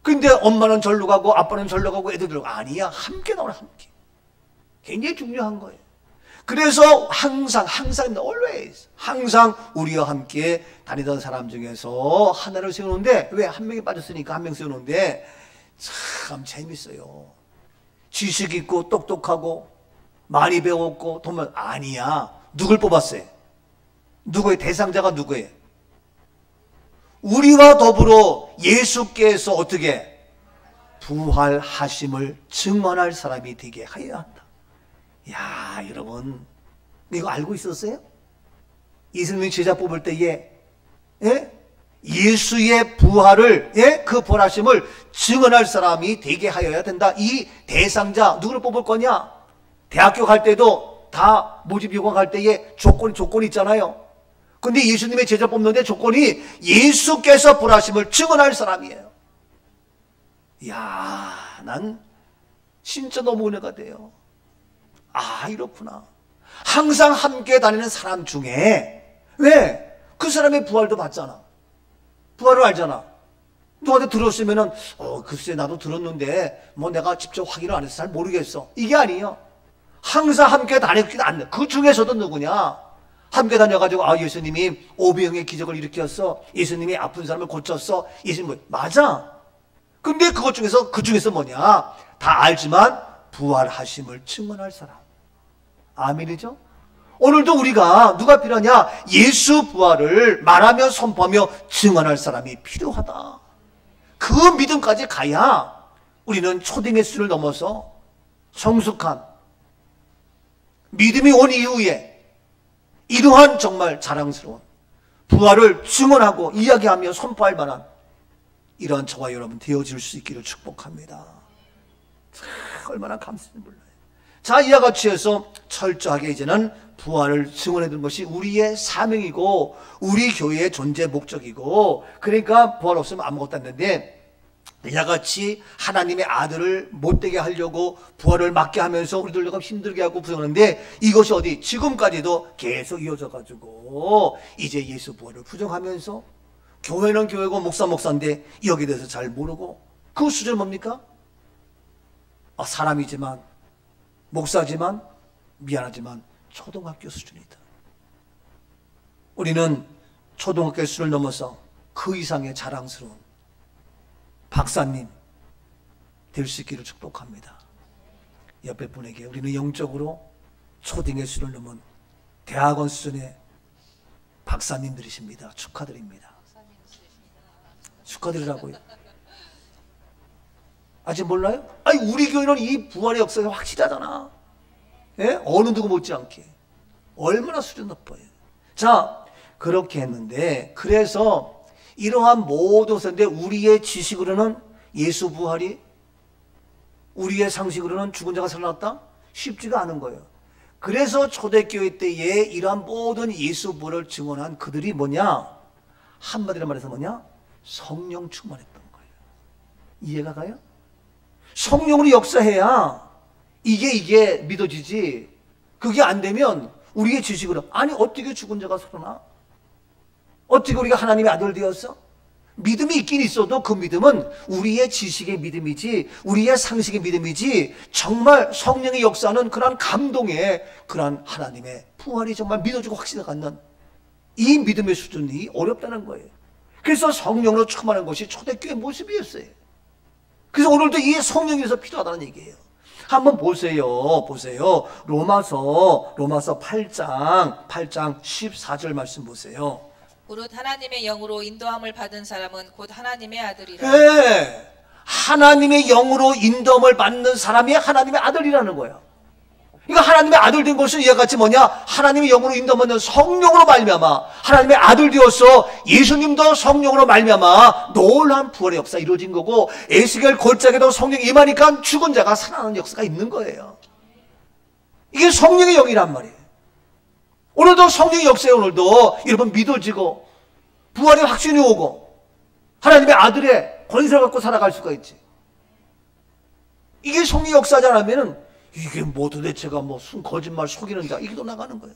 근데 엄마는 절로 가고 아빠는 절로 가고 애들 아니야. 함께 나오라. 함께. 굉장히 중요한 거예요. 그래서 항상 always 항상 우리와 함께 다니던 사람 중에서 하나를 세우는데 왜 한 명이 빠졌으니까 한 명 세우는데 참 재밌어요. 지식 있고 똑똑하고 많이 배웠고 돈만 아니야. 누굴 뽑았어요? 누구의 대상자가 누구예요? 우리와 더불어 예수께서 어떻게 부활하심을 증언할 사람이 되게 하여야 한다. 야, 여러분 이거 알고 있었어요? 예수님이 제자 뽑을 때에 예수의 부활을, 그 부활하심을 증언할 사람이 되게 하여야 된다. 이 대상자 누구를 뽑을 거냐? 대학교 갈 때도 다 모집 요강 갈 때에 조건이 있잖아요. 근데 예수님의 제자 뽑는데 조건이 예수께서 부활하심을 증언할 사람이에요. 이야, 난 진짜 너무 은혜가 돼요. 아, 이렇구나. 항상 함께 다니는 사람 중에, 왜? 그 사람의 부활도 봤잖아. 부활을 알잖아. 누구한테 들었으면은, 글쎄, 나도 들었는데, 뭐 내가 직접 확인을 안 해서 잘 모르겠어. 이게 아니에요. 항상 함께 다녔긴 안 돼. 그 중에서도 누구냐? 함께 다녀가지고, 아, 예수님이 오병의 기적을 일으켰어. 예수님이 아픈 사람을 고쳤어. 예수님, 맞아. 근데 그 중에서 뭐냐? 다 알지만, 부활하심을 증언할 사람. 아멘이죠? 오늘도 우리가 누가 필요하냐? 예수 부활을 말하며 선포하며 증언할 사람이 필요하다. 그 믿음까지 가야 우리는 초딩의 수를 넘어서 성숙한 믿음이 온 이후에 이러한 정말 자랑스러운 부활을 증언하고 이야기하며 선포할 만한 이러한 저와 여러분 되어질 수 있기를 축복합니다. 얼마나 감사한지 몰라요. 자, 이와 같이 해서 철저하게 이제는 부활을 증언해 둔 것이 우리의 사명이고 우리 교회의 존재 목적이고, 그러니까 부활 없으면 아무것도 안 되는데, 이와 같이 하나님의 아들을 못되게 하려고 부활을 막게 하면서 우리들 조금 힘들게 하고 부정하는데, 이것이 어디 지금까지도 계속 이어져 가지고 이제 예수 부활을 부정하면서 교회는 교회고 목사인데 여기에 대해서 잘 모르고, 그 수준 뭡니까? 사람이지만 목사지만 미안하지만 초등학교 수준이다. 우리는 초등학교 수준을 넘어서 그 이상의 자랑스러운 박사님 될 수 있기를 축복합니다. 옆에 분에게 우리는 영적으로 초등의 수준을 넘은 대학원 수준의 박사님들이십니다. 축하드립니다. 축하드리라고요. 아직 몰라요? 아니, 우리 교회는 이 부활의 역사가 확실하잖아. 예? 어느 누구 못지않게. 얼마나 수준 높아요. 자, 그렇게 했는데, 그래서 이러한 모든 것인데 우리의 지식으로는 예수 부활이, 우리의 상식으로는 죽은 자가 살아났다? 쉽지가 않은 거예요. 그래서 초대교회 때에 이러한 모든 예수 부활을 증언한 그들이 뭐냐? 한마디로 말해서 뭐냐? 성령 충만했던 거예요. 이해가 가요? 성령으로 역사해야 이게 믿어지지. 그게 안 되면 우리의 지식으로, 아니 어떻게 죽은 자가 살아나? 어떻게 우리가 하나님의 아들 되었어? 믿음이 있긴 있어도 그 믿음은 우리의 지식의 믿음이지, 우리의 상식의 믿음이지, 정말 성령의 역사는 그런 감동의, 그런 하나님의 부활이 정말 믿어지고 확신을 갖는 이 믿음의 수준이 어렵다는 거예요. 그래서 성령으로 충만한 것이 초대교회 모습이었어요. 그래서 오늘도 이 성령에서 필요하다는 얘기예요. 한번 보세요. 로마서 8장 14절 말씀 보세요. 무릇 하나님의 영으로 인도함을 받은 사람은 곧 하나님의 아들이라. 네. 하나님의 영으로 인도함을 받는 사람이 하나님의 아들이라는 거예요. 그러니까 하나님의 아들 된 것은 이와 같이 뭐냐? 하나님의 영으로 인도하는 성령으로 말미암아 하나님의 아들 되어서 예수님도 성령으로 말미암아 놀라운 부활의 역사 이루어진 거고, 에스겔 골짜기도 성령이 임하니까 죽은 자가 살아나는 역사가 있는 거예요. 이게 성령의 영이란 말이에요. 오늘도 성령의 역사에 오늘도 여러분 믿어지고 부활의 확신이 오고 하나님의 아들의 권세를 갖고 살아갈 수가 있지. 이게 성령의 역사지 않으면은 이게 뭐 도대체가 거짓말 속이는 자, 이게 또 나가는 거예요.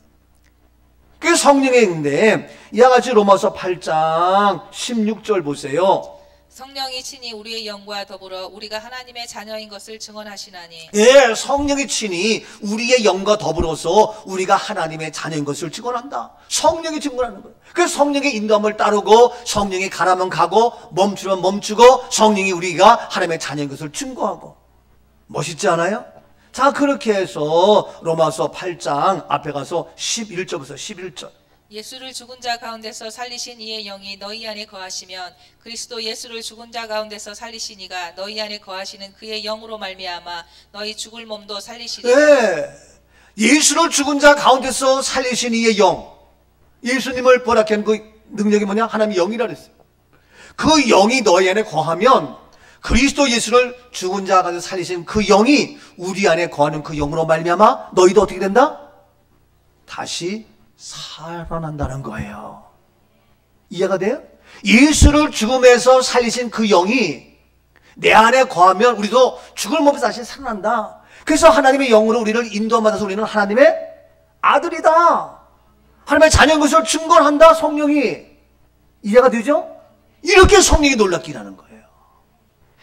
그게 성령의 영인데, 이와 같이 로마서 8장 16절 보세요. 성령이 친히 우리의 영과 더불어 우리가 하나님의 자녀인 것을 증언하시나니. 예, 성령이 친히 우리의 영과 더불어서 우리가 하나님의 자녀인 것을 증언한다. 성령이 증언하는 거예요. 그래서 성령의 인도함을 따르고 성령이 가라면 가고 멈추면 멈추고 성령이 우리가 하나님의 자녀인 것을 증거하고. 멋있지 않아요? 자, 그렇게 해서 로마서 8장 앞에 가서 11절 보세요. 11절. 예수를 죽은 자 가운데서 살리신 이의 영이 너희 안에 거하시면 그리스도 예수를 죽은 자 가운데서 살리신 이가 너희 안에 거하시는 그의 영으로 말미암아 너희 죽을 몸도 살리시리라. 네. 예수를 죽은 자 가운데서 살리신 이의 영. 예수님을 부활하게 한 그 능력이 뭐냐? 하나님의 영이라 그랬어요. 그 영이 너희 안에 거하면 그리스도 예수를 죽은 자 가운데 살리신 그 영이 우리 안에 거하는 그 영으로 말미암아 너희도 어떻게 된다? 다시 살아난다는 거예요. 이해가 돼요? 예수를 죽음에서 살리신 그 영이 내 안에 거하면 우리도 죽을 몸에서 다시 살아난다. 그래서 하나님의 영으로 우리를 인도받아서 우리는 하나님의 아들이다. 하나님의 자녀인 것을 증거한다. 성령이. 이해가 되죠? 이렇게 성령이 놀랍게 일하는 거예요.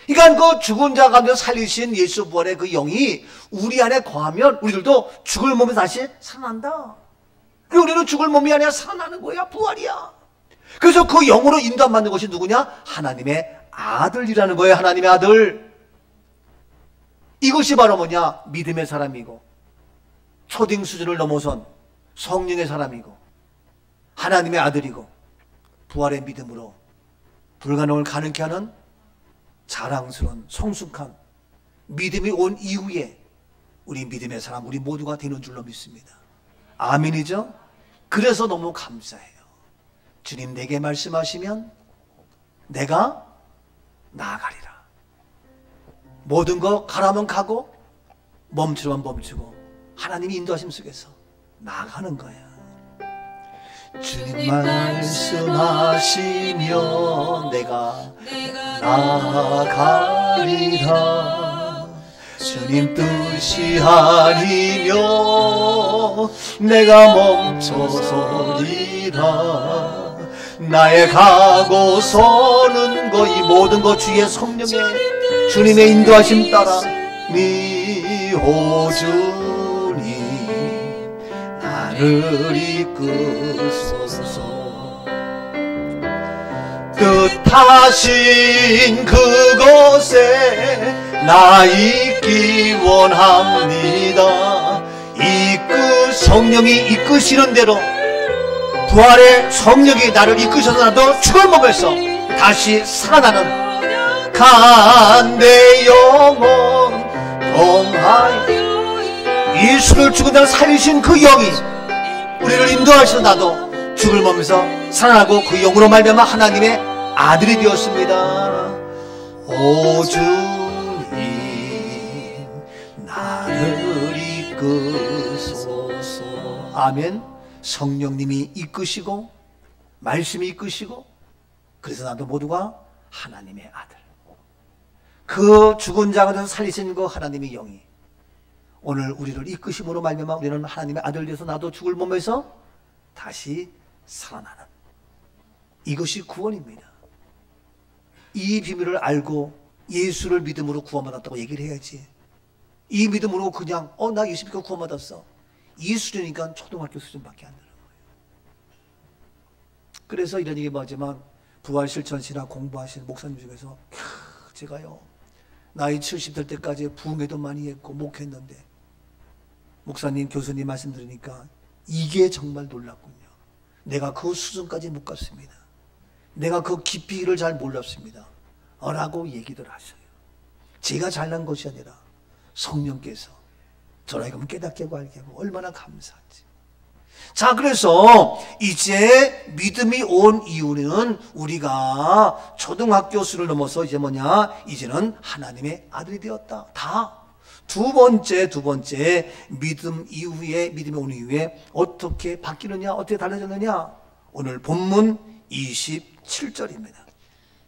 그러니까 그 죽은 자 가운데 살리신 예수 부활의 그 영이 우리 안에 거하면 우리들도 죽을 몸에서 다시 살아난다. 그리고 우리는 죽을 몸이 아니라 살아나는 거야. 부활이야. 그래서 그 영으로 인도받는 것이 누구냐? 하나님의 아들이라는 거예요. 하나님의 아들. 이것이 바로 뭐냐? 믿음의 사람이고 초딩 수준을 넘어선 성령의 사람이고 하나님의 아들이고 부활의 믿음으로 불가능을 가능케 하는 자랑스러운 성숙한 믿음이 온 이후에 우리 믿음의 사람 우리 모두가 되는 줄로 믿습니다. 아멘이죠? 그래서 너무 감사해요. 주님 내게 말씀하시면 내가 나아가리라. 모든 거 가라면 가고 멈추면 멈추고 하나님이 인도하심 속에서 나아가는 거야. 주님 말씀하시면 내가 나아가리라. 주님 뜻이 아니면 내가 멈춰서리라. 나의 가고 서는 거 이 모든 것 주의 성령의 주님의 인도하심 따라 미오 주님 나를 이끄소서. 뜻하신 그곳에 나 있기 원합니다. 성령이 이끄시는 대로 부활의 성령이 나를 이끄셔서 나도 죽을 몸에서 다시 살아나는 간대 영혼 동하여 예수를 죽은 자를 살리신 그 영이 우리를 인도하셔서 나도 죽을 몸에서 살아나고 그 영으로 말미암아 하나님의 아들이 되었습니다. 오 주님 나를 이끄소서. 아멘. 성령님이 이끄시고 말씀이 이끄시고 그래서 나도 모두가 하나님의 아들 그 죽은 자 가운데서 살리신 그 하나님의 영이 오늘 우리를 이끄심으로 말미암아 우리는 하나님의 아들 되어서 나도 죽을 몸에서 다시 살아나는 이것이 구원입니다. 이 비밀을 알고 예수를 믿음으로 구원받았다고 얘기를 해야지. 이 믿음으로 그냥 나 예수 믿고 구원받았어 이 수준이니까 초등학교 수준밖에 안 되는 거예요. 그래서 이런 얘기 하지만 부활 실천시나 공부하시는 목사님 중에서 제가요 나이 70 될 때까지 부흥회도 많이 했고 목회했는데 목사님 교수님 말씀 들으니까 이게 정말 놀랍군요. 내가 그 수준까지 못 갔습니다. 내가 그 깊이를 잘 몰랐습니다 라고 얘기들 하셔요. 제가 잘난 것이 아니라 성령께서 저라고 깨닫게 하고 알게 하고 얼마나 감사하지. 자, 그래서 이제 믿음이 온 이유는 우리가 초등학교 수를 넘어서 이제 뭐냐? 이제는 하나님의 아들이 되었다. 다 두 번째 믿음이 온 이후에 어떻게 바뀌느냐? 어떻게 달라졌느냐? 오늘 본문 27절입니다.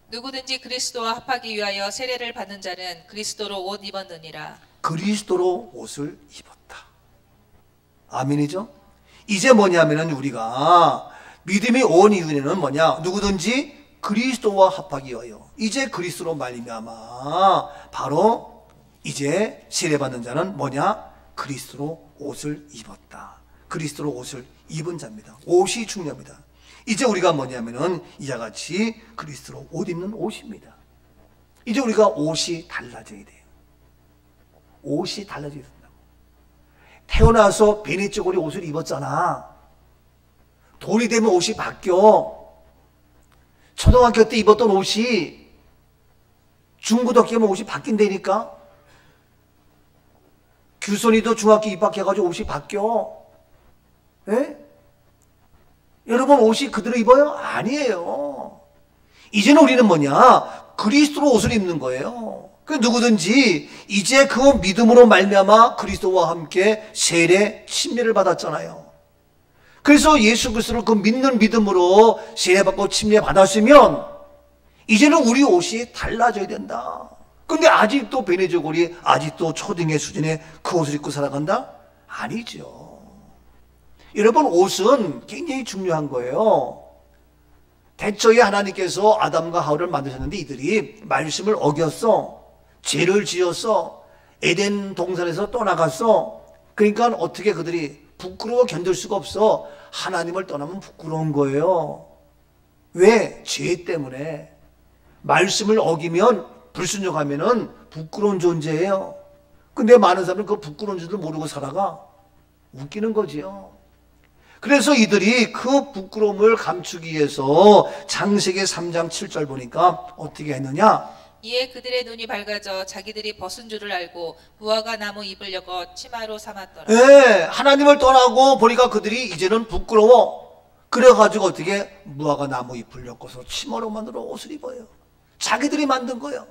누구든지 그리스도와 합하기 위하여 세례를 받는 자는 그리스도로 옷 입었느니라. 그리스도로 옷을 입었다. 아멘이죠? 이제 뭐냐면은 우리가 믿음이 온 이유는 뭐냐? 누구든지 그리스도와 합하기 위하여 이제 그리스도로 말미암아 바로 이제 세례받는 자는 뭐냐? 그리스도로 옷을 입었다. 그리스도로 옷을 입은 자입니다. 옷이 중요합니다. 이제 우리가 뭐냐면은 이와 같이 그리스도로 옷 입는 옷입니다. 이제 우리가 옷이 달라져야 돼요. 옷이 달라져야 된다고. 태어나서 베네쪼고리 옷을 입었잖아. 돌이 되면 옷이 바뀌어. 초등학교 때 입었던 옷이 중고등학교 가면 옷이 바뀐다니까. 규선이도 중학교 입학해가지고 옷이 바뀌어. 에? 여러분 옷이 그대로 입어요? 아니에요. 이제는 우리는 뭐냐? 그리스도로 옷을 입는 거예요. 그 누구든지 이제 그 믿음으로 말미암아 그리스도와 함께 세례 침례를 받았잖아요. 그래서 예수 그리스도를 그 믿는 믿음으로 세례받고 침례 받았으면 이제는 우리 옷이 달라져야 된다. 근데 아직도 베네저골이 아직도 초등의 수준의 그 옷을 입고 살아간다? 아니죠. 여러분 옷은 굉장히 중요한 거예요. 대초에 하나님께서 아담과 하와를 만드셨는데 이들이 말씀을 어겼어. 죄를 지었어. 에덴 동산에서 떠나갔어. 그러니까 어떻게 그들이 부끄러워 견딜 수가 없어. 하나님을 떠나면 부끄러운 거예요. 왜? 죄 때문에. 말씀을 어기면 불순종하면은 부끄러운 존재예요. 근데 많은 사람은 그 부끄러운 줄도 모르고 살아가. 웃기는 거지요. 그래서 이들이 그 부끄러움을 감추기 위해서 창세기 3장 7절 보니까 어떻게 했느냐? 이에 그들의 눈이 밝아져 자기들이 벗은 줄을 알고 무화과 나무 잎을 엮어 치마로 삼았더라. 네, 하나님을 떠나고 보니까 그들이 이제는 부끄러워. 그래가지고 어떻게 무화과 나무 잎을 엮어서 치마로 만들어 옷을 입어요. 자기들이 만든 거예요.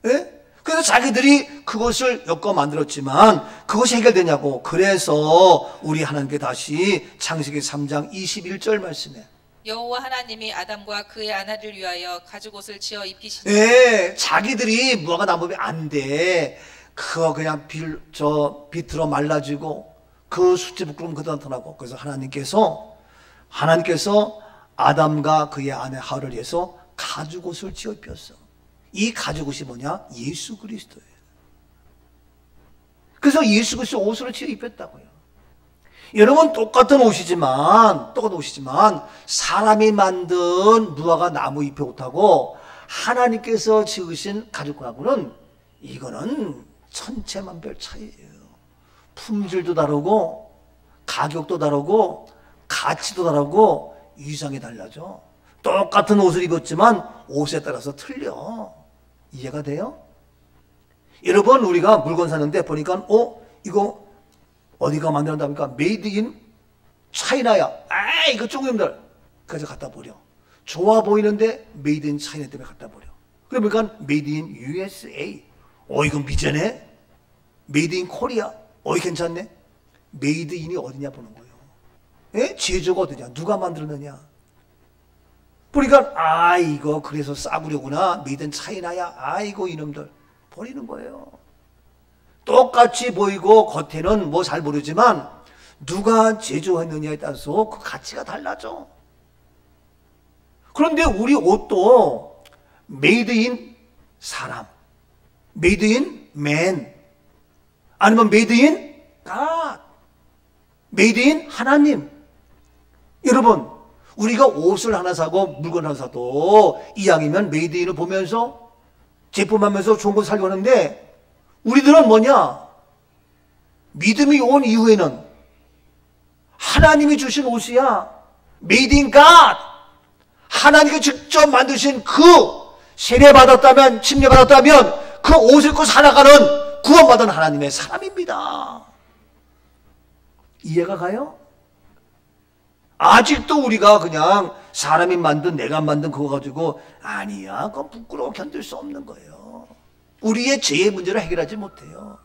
네? 그래서 자기들이 그것을 엮어 만들었지만 그것이 해결되냐고. 그래서 우리 하나님께 다시 창세기 3장 21절 말씀에 여호와 하나님이 아담과 그의 아내를 위하여 가죽옷을 지어 입히시니 예, 자기들이 무화과 나무에 안 돼. 그거 그냥 비틀어 말라지고 그 수치 부끄러움 그대로 나타나고. 그래서 하나님께서 아담과 그의 아내 하와를 위해서 가죽옷을 지어 입혔어. 이 가죽옷이 뭐냐? 예수 그리스도예요. 그래서 예수 그리스도 옷으로 지어 입혔다고요. 여러분 똑같은 옷이지만 사람이 만든 무화과 나무 잎의 옷하고 하나님께서 지으신 가죽하고는 이거는 천차만별 차이예요. 품질도 다르고 가격도 다르고 가치도 다르고 위상이 달라져. 똑같은 옷을 입었지만 옷에 따라서 틀려. 이해가 돼요? 여러분 우리가 물건 사는데 보니까 이거 어디가 만들었다 보니까 메이드 인 차이나야. 이거 중국놈들. 그래서 갖다 버려. 좋아 보이는데 메이드 인 차이나 때문에 갖다 버려. 그러니까 메이드 인 USA. 이거 미제네. 메이드 인 코리아. 괜찮네. 메이드 인이 어디냐 보는 거예요. 제조가 어디냐? 누가 만들었느냐? 보니까 이거 그래서 싸구려구나. 메이드 인 차이나야. 아이고 이놈들. 버리는 거예요. 똑같이 보이고 겉에는 뭐 잘 모르지만 누가 제조했느냐에 따라서 그 가치가 달라져. 그런데 우리 옷도 메이드 인 사람, 메이드 인 맨, 아니면 메이드 인 갓, 메이드 인 하나님. 여러분 우리가 옷을 하나 사고 물건 하나 사도 이왕이면 메이드 인을 보면서 제품하면서 좋은 거 살려고 하는데 우리들은 뭐냐? 믿음이 온 이후에는 하나님이 주신 옷이야. Made in God. 하나님이 직접 만드신 그 세례받았다면, 침례받았다면 그 옷을 입고 살아가는 구원받은 하나님의 사람입니다. 이해가 가요? 아직도 우리가 그냥 사람이 만든, 내가 만든 그거 가지고 아니야, 그건 부끄러워 견딜 수 없는 거예요. 우리의 죄의 문제를 해결하지 못해요.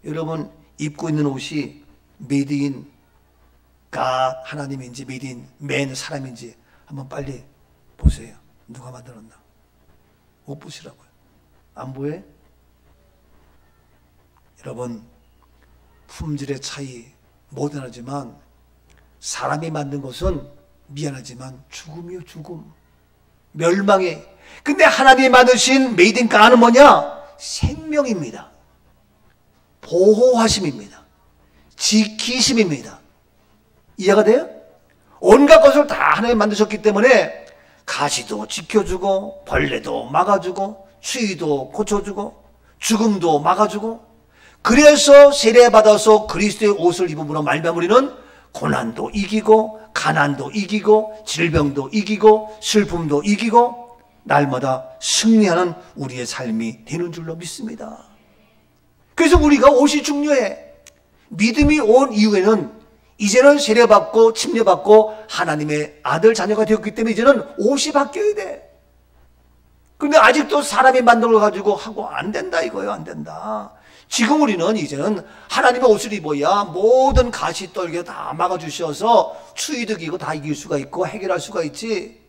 여러분 입고 있는 옷이 made in God 하나님인지 made in man 사람인지 한번 빨리 보세요. 누가 만들었나? 못 보시라고요. 안 보여요? 여러분 품질의 차이 뭐든 하지만 사람이 만든 것은 미안하지만 죽음이요, 죽음. 멸망해. 근데 하나님이 만드신 made in God는 뭐냐? 생명입니다. 보호하심입니다. 지키심입니다. 이해가 돼요? 온갖 것을 다 하나님이 만드셨기 때문에 가시도 지켜주고 벌레도 막아주고 추위도 고쳐주고 죽음도 막아주고, 그래서 세례받아서 그리스도의 옷을 입음으로 말미암아 우리는 고난도 이기고 가난도 이기고 질병도 이기고 슬픔도 이기고 날마다 승리하는 우리의 삶이 되는 줄로 믿습니다. 그래서 우리가 옷이 중요해. 믿음이 온 이후에는 이제는 세례받고 침례받고 하나님의 아들 자녀가 되었기 때문에 이제는 옷이 바뀌어야 돼. 근데 아직도 사람이 만들어 가지고 하고 안 된다 이거예요. 안 된다. 지금 우리는 이제는 하나님의 옷을 입어야 모든 가시 떨게 다 막아주셔서 추위득이고 다 이길 수가 있고 해결할 수가 있지.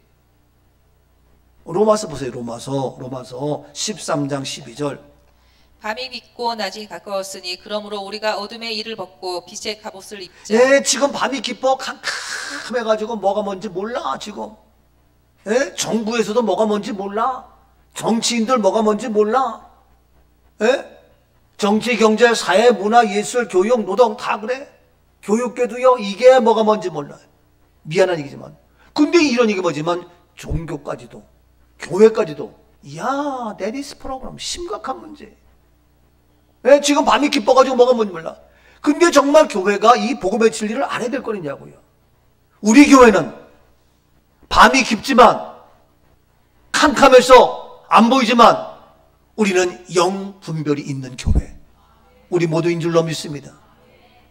로마서 보세요. 로마서 13장 12절. 밤이 깊고 낮이 가까웠으니 그러므로 우리가 어둠의 일을 벗고 빛의 갑옷을 입자. 예, 지금 밤이 깊어 캄캄해가지고 뭐가 뭔지 몰라 지금. 예? 정부에서도 뭐가 뭔지 몰라. 정치인들 뭐가 뭔지 몰라. 예? 정치, 경제, 사회, 문화, 예술, 교육, 노동 다 그래. 교육계도요 이게 뭐가 뭔지 몰라요. 미안한 얘기지만. 근데 이런 얘기 뭐지만 종교까지도 교회까지도 야, that is problem. 심각한 문제. 예? 지금 밤이 깊어가지고 뭐가 뭔지 몰라. 근데 정말 교회가 이 복음의 진리를 알아야 될 거냐고요. 우리 교회는 밤이 깊지만 캄캄해서 안 보이지만 우리는 영 분별이 있는 교회. 우리 모두인 줄로 믿습니다.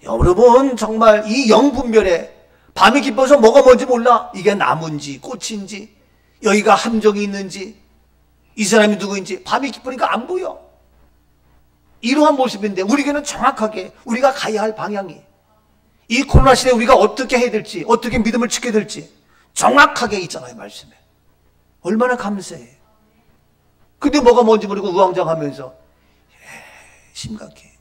여러분 정말 이 영 분별에 밤이 깊어서 뭐가 뭔지 몰라. 이게 나무인지 꽃인지 여기가 함정이 있는지 이 사람이 누구인지 밤이 깊으니까 안 보여. 이러한 모습인데 우리 교회는 정확하게 우리가 가야 할 방향이 이 코로나 시대에 우리가 어떻게 해야 될지 어떻게 믿음을 지켜야 될지 정확하게 있잖아요. 말씀에. 얼마나 감사해. 근데 뭐가 뭔지 모르고 우왕좌왕하면서 심각해.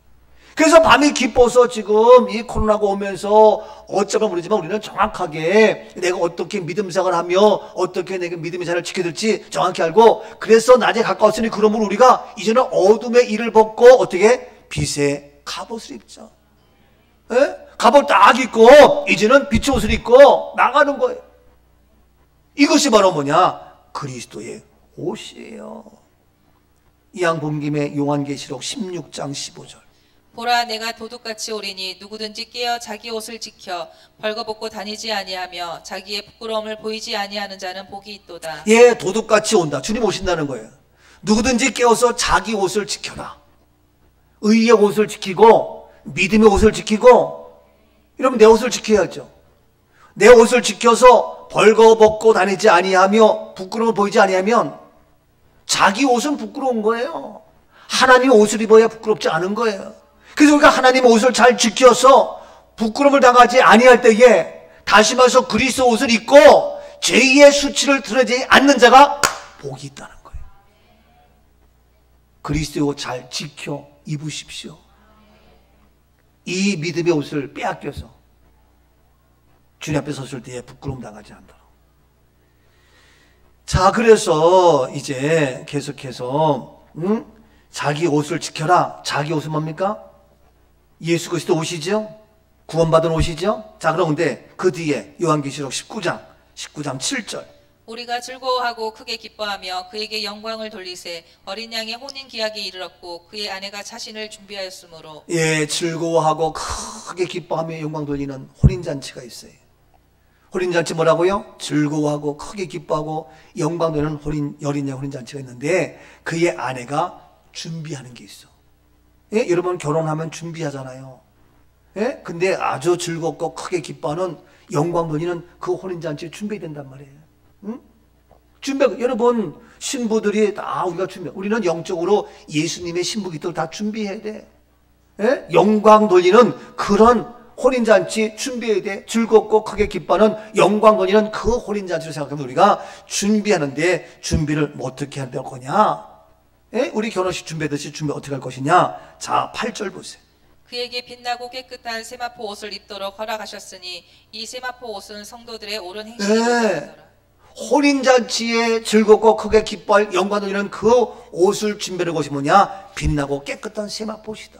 그래서 밤이 깊어서 지금 이 코로나가 오면서 어쩌면 모르지만 우리는 정확하게 내가 어떻게 믿음 생활을 하며 어떻게 내가 믿음의 자를 지켜야 될지 정확히 알고 그래서 낮에 가까웠으니 그러므로 우리가 이제는 어둠의 일을 벗고 어떻게 빛의 갑옷을 입자. 예? 갑옷 딱 입고 이제는 빛의 옷을 입고 나가는 거예요. 이것이 바로 뭐냐? 그리스도의 옷이에요. 이왕 본 김에 요한계시록 16장 15절. 보라 내가 도둑같이 오리니 누구든지 깨어 자기 옷을 지켜 벌거벗고 다니지 아니하며 자기의 부끄러움을 보이지 아니하는 자는 복이 있도다. 예, 도둑같이 온다. 주님 오신다는 거예요. 누구든지 깨어서 자기 옷을 지켜라. 의의 옷을 지키고 믿음의 옷을 지키고 이러면 내 옷을 지켜야죠. 내 옷을 지켜서 벌거벗고 다니지 아니하며 부끄러움을 보이지 아니하면 자기 옷은 부끄러운 거예요. 하나님의 옷을 입어야 부끄럽지 않은 거예요. 그래서 우리가 하나님의 옷을 잘 지켜서 부끄러움을 당하지 아니할 때에 다시 말해서 그리스도 옷을 입고 죄의 수치를 드러내지 않는 자가 복이 있다는 거예요. 그리스도의 옷 잘 지켜 입으십시오. 이 믿음의 옷을 빼앗겨서 주님 앞에 섰을 때에 부끄러움 당하지 않도록. 자, 그래서 이제 계속해서 자기 옷을 지켜라. 자기 옷은 뭡니까? 예수 그리스도 옷이죠. 구원받은 옷이죠. 자, 그런데 그 뒤에 요한계시록 19장 7절. 우리가 즐거워하고 크게 기뻐하며 그에게 영광을 돌리세 어린 양의 혼인 기약에 이르렀고 그의 아내가 자신을 준비하였으므로. 예, 즐거워하고 크게 기뻐하며 영광 돌리는 혼인잔치가 있어요. 혼인잔치 뭐라고요? 즐거워하고 크게 기뻐하고 영광 돌리는 어린 양 혼인잔치가 있는데 그의 아내가 준비하는 게 있어. 예? 여러분 결혼하면 준비하잖아요. 예? 근데 아주 즐겁고 크게 기뻐하는 영광 돌리는 그 혼인잔치에 준비된단 말이에요. 응? 여러분 신부들이 다 우리가 우리는 영적으로 예수님의 신부기들 다 준비해야 돼. 예? 영광 돌리는 그런 혼인잔치 준비해야 돼. 즐겁고 크게 기뻐하는 영광 돌리는 그 혼인잔치를 생각하면 우리가 준비하는데 준비를 어떻게 할 거냐? 예? 우리 결혼식 준비하듯이 준비 어떻게 할 것이냐? 자, 8절 보세요. 그에게 빛나고 깨끗한 세마포 옷을 입도록 허락하셨으니 이 세마포 옷은 성도들의 옳은 행실이 예. 혼인잔치에 즐겁고 크게 기뻐할 영광 돌리는 그 옷을 준비하는 것이 뭐냐? 빛나고 깨끗한 세마포시다.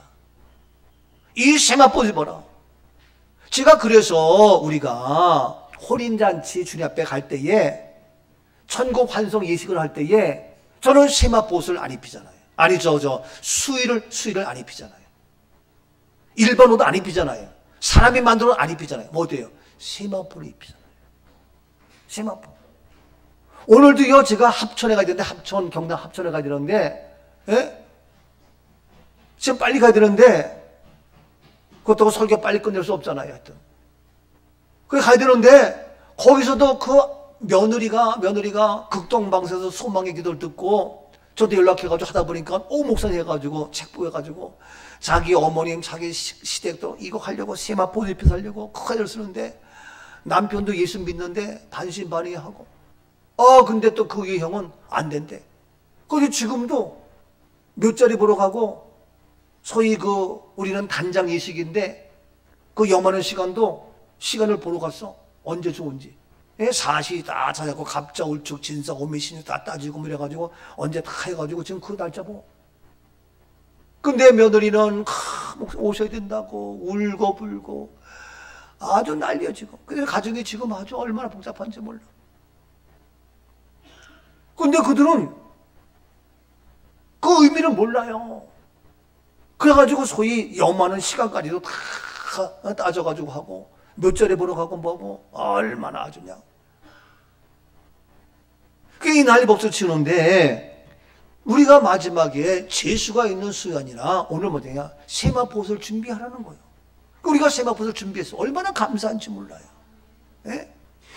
이 세마포이 뭐라? 제가 그래서 우리가 혼인잔치 주님 앞에 갈 때에 천국 환송 예식을 할 때에 저는 세마포 옷을 안 입히잖아요. 아니 수의를 안 입히잖아요. 일반 옷 안 입히잖아요. 사람이 만든 옷 안 입히잖아요. 뭐 어때요? 세마포를 입히잖아요. 세마포. 오늘도요 제가 합천에 가야 되는데 경남 합천에 가야 되는데 예? 지금 빨리 가야 되는데 그렇다고 설교 빨리 끝낼 수 없잖아요. 하여튼 그래 가야 되는데 거기서도 그 며느리가 극동방송에서 소망의 기도를 듣고 저도 연락해가지고 하다 보니까 목사님 해가지고 책보해가지고 자기 어머님 자기 시댁도 이거 하려고 세마포 입혀서 하려고 크게 쓰는데 남편도 예수 믿는데 반신반의하고 근데 또 그 형은 안 된대. 그래서 지금도 몇 자리 보러 가고 소위 우리는 단장 예식인데 그 영하는 시간을 보러 갔어. 언제 좋은지. 사시 다 찾아고 갑자 울축 진사 오미신이 다 따지고 뭐 이래가지고 언제 다 해가지고 지금 그 날짜 보고. 근데 며느리는 오셔야 된다고 울고 불고 아주 난리야 지금. 근데 가정이 지금 아주 얼마나 복잡한지 몰라. 근데 그들은 그 의미를 몰라요. 그래가지고 소위 염하는 시간까지도 다 따져가지고 하고 몇 자리 보러 가고 뭐하고 얼마나 아주냐. 그게 이 난리 법석치는데 우리가 마지막에 재수가 있는 수연이나 오늘 뭐냐 세마포옷을 준비하라는 거예요. 우리가 세마포옷을 준비해서 얼마나 감사한지 몰라요. 예?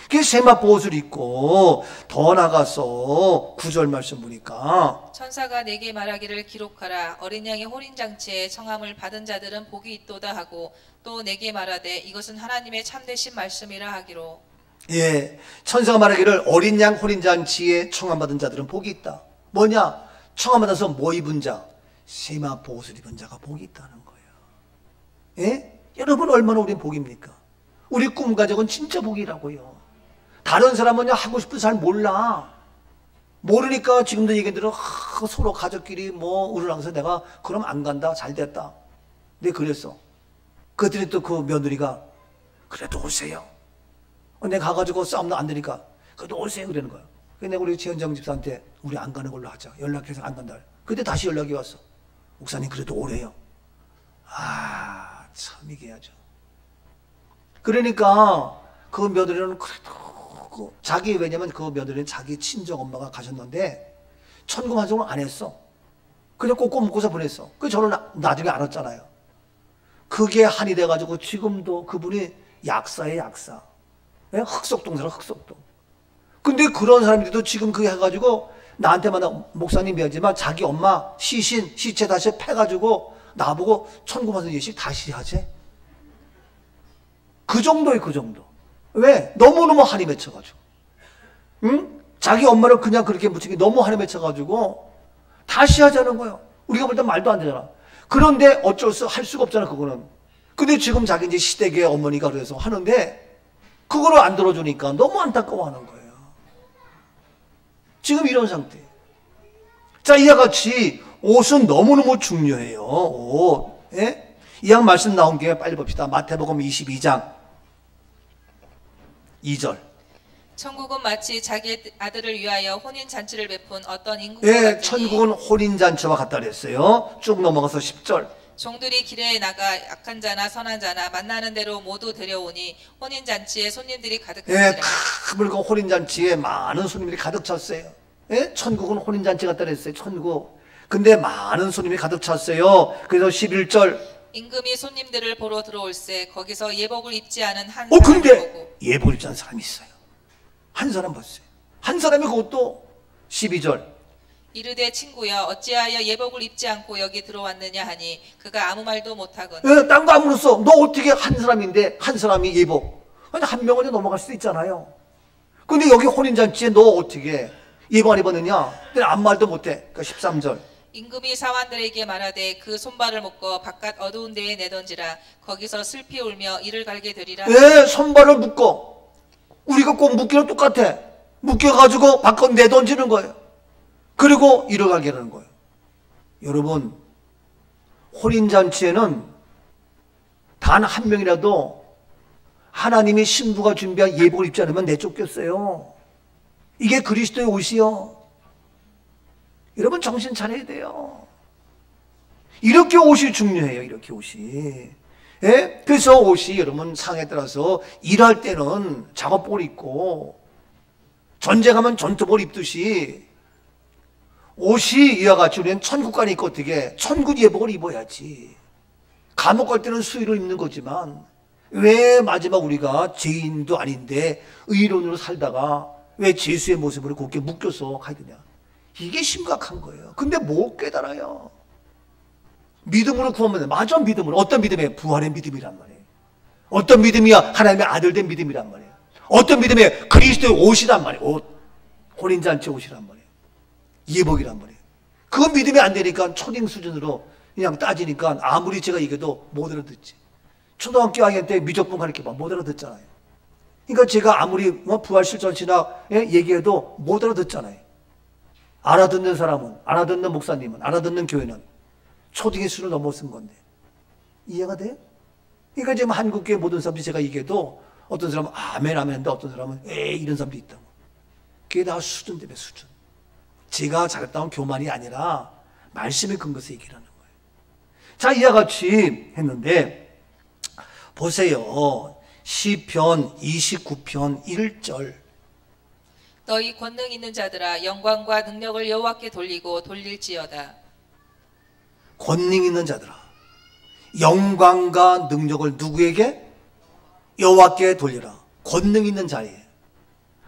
그 세마포옷을 입고 더 나가서 9절 말씀 보니까 천사가 내게 말하기를 기록하라. 어린 양의 혼인잔치에 청함을 받은 자들은 복이 있도다 하고 또 내게 말하되 이것은 하나님의 참되신 말씀이라 하기로. 예, 천사가 말하기를 어린 양 혼인잔치에 청함받은 자들은 복이 있다. 뭐냐? 청함받아서 뭐 입은 자? 세마포옷을 입은 자가 복이 있다는 거예요. 예? 여러분 얼마나 우린 복입니까? 우리 꿈가족은 진짜 복이라고요. 다른 사람은 하고 싶은 잘 몰라. 모르니까 지금도 얘기 들어 서로 가족끼리 으르렁서 내가 그럼 안 간다. 잘 됐다. 내가 그랬어. 그랬더니 또 그 며느리가 그래도 오세요. 내가 가가지고 싸움도 안 되니까 그래도 오세요 그러는 거야. 그래서 내가 우리 최현정 집사한테 우리 안 가는 걸로 하자. 연락해서 안 간다. 그때 다시 연락이 왔어. 목사님 그래도 오래요. 참 이게 아주. 그러니까 그 며느리는 그래도 왜냐면 그 며느리는 자기 친정 엄마가 가셨는데 천금 환송을 안 했어. 그냥 꼭꼭 묶어서 보냈어. 그 저는 나중에 알았잖아요. 그게 한이 돼가지고 지금도 그분이 약사예요, 약사. 흑석동 사람, 흑석동. 근데 그런 사람들도 지금 그게 해가지고 나한테만 목사님이었지만 자기 엄마 시체 다시 패가지고 나보고 천금 환송 예식 다시 하지. 그 정도예요, 그 정도. 왜? 너무너무 한이 맺혀가지고. 응? 자기 엄마를 그냥 그렇게 묻히기 너무 한이 맺혀가지고 다시 하자는 거예요. 우리가 볼 땐 말도 안 되잖아. 그런데 할 수가 없잖아, 그거는. 근데 지금 자기 이제 시댁의 어머니가 그래서 하는데 그거를 안 들어주니까 너무 안타까워하는 거예요. 지금 이런 상태. 자, 이와 같이 옷은 너무너무 중요해요. 옷. 예? 이왕 말씀 나온 김에 빨리 봅시다. 마태복음 22장 2절. 천국은 마치 자기 아들을 위하여 혼인잔치를 베푼 어떤 인국과 예, 같으니 천국은 혼인잔치와 같다 그랬어요. 쭉 넘어가서 10절. 종들이 길에 나가 악한 자나 선한 자나 만나는 대로 모두 데려오니 혼인잔치에 손님들이 가득하니라. 예, 그 혼인잔치에 많은 손님들이 가득 찼어요. 예? 천국은 혼인잔치 같다 그랬어요. 천국. 근데 많은 손님이 가득 찼어요. 그래서 11절. 임금이 손님들을 보러 들어올세 거기서 예복을 입지 않은 한 사람을 근데 보고 예복을 입지 않은 사람이 있어요. 한 사람 봤어요. 한 사람이 그것도 12절. 이르되 친구여 어찌하여 예복을 입지 않고 여기 들어왔느냐 하니 그가 아무 말도 못하거늘. 예, 딴 거 아무렇소. 너 어떻게 한 사람인데 한 사람이 예복. 근데 한 명은 넘어갈 수도 있잖아요. 근데 여기 혼인잔치에 너 어떻게 예복 안 입었느냐? 근데 아무 말도 못해. 그러니까 13절. 임금이 사환들에게 말하되 그 손발을 묶어 바깥 어두운 데에 내던지라 거기서 슬피 울며 이를 갈게 되리라. 예, 손발을 묶어. 우리가 꼭 묶기는 똑같아. 묶여가지고 바깥 내던지는 거예요. 그리고 이를 갈게 하는 거예요. 여러분, 혼인잔치에는 단 한 명이라도 하나님이 신부가 준비한 예복을 입지 않으면 내쫓겼어요. 이게 그리스도의 옷이요. 여러분 정신 차려야 돼요. 이렇게 옷이 중요해요. 이렇게 옷이. 예? 그래서 옷이 여러분 상에 따라서 일할 때는 작업복을 입고 전쟁하면 전투복을 입듯이 옷이 이와 같이 우리는 천국 가니 있고 어떻게 천국 예복을 입어야지. 감옥 갈 때는 수의를 입는 거지만 왜 마지막 우리가 죄인도 아닌데 의로운으로 살다가 왜 죄수의 모습으로 곱게 묶여서 가야 되냐? 이게 심각한 거예요. 근데 못 깨달아요. 믿음으로 구하면 돼. 맞아, 믿음으로. 어떤 믿음이에요? 부활의 믿음이란 말이에요. 어떤 믿음이야? 하나님의 아들 된 믿음이란 말이에요. 어떤 믿음이에요? 그리스도의 옷이란 말이에요. 옷. 혼인잔치 옷이란 말이에요. 예복이란 말이에요. 그 믿음이 안 되니까 초딩 수준으로 그냥 따지니까 아무리 제가 얘기해도 못 알아듣지. 초등학교 학년 때 미적분 가르쳐 못 알아듣잖아요. 그러니까 제가 아무리 부활 실전 신학 얘기해도 못 알아듣잖아요. 알아듣는 사람은, 알아듣는 목사님은, 알아듣는 교회는 초딩의 수를 넘어선 건데. 이해가 돼요? 그러니까 지금 한국교회 모든 사람들이 제가 얘기해도 어떤 사람은 아멘 아멘 한다, 어떤 사람은 에이 이런 사람도 있다고. 그게 다 수준 때문에 수준. 제가 잘했다는 교만이 아니라 말씀에 근거해서 얘기를 하는 거예요. 자, 이와 같이 했는데 보세요. 시편 29편 1절. 너희 권능 있는 자들아 영광과 능력을 여호와께 돌리고 돌릴지어다. 권능 있는 자들아 영광과 능력을 누구에게? 여호와께 돌려라. 권능 있는 자예요.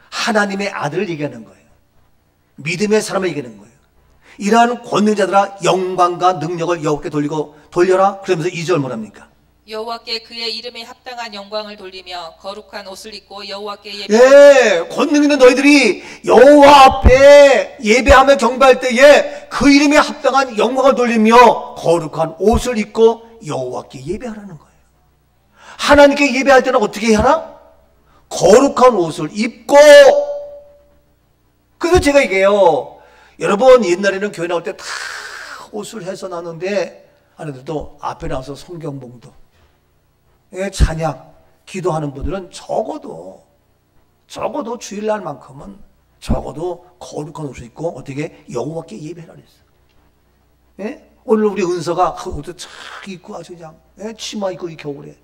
하나님의 아들을 얘기하는 거예요. 믿음의 사람을 얘기하는 거예요. 이러한 권능자들아 영광과 능력을 여호와께 돌려라. 그러면서 2절 뭐랍니까? 여호와께 그의 이름에 합당한 영광을 돌리며 거룩한 옷을 입고 여호와께 권능 있는 너희들이 여호와 앞에 예배하며 경배할 때에 그 이름에 합당한 영광을 돌리며 거룩한 옷을 입고 여호와께 예배하라는 거예요. 하나님께 예배할 때는 어떻게 해야 하나? 거룩한 옷을 입고. 그래서 제가 얘기해요. 여러분 옛날에는 교회 나올 때 다 옷을 해서 나는데 안에도 앞에 나와서 성경봉도 찬양, 기도하는 분들은 적어도 주일날만큼은 적어도 거룩한 옷을 입고 어떻게 여호와께 예배하라 그랬어요. 예? 오늘 우리 은서가 그 옷을 착 입고 아주 그냥 치마 입고 이 겨울에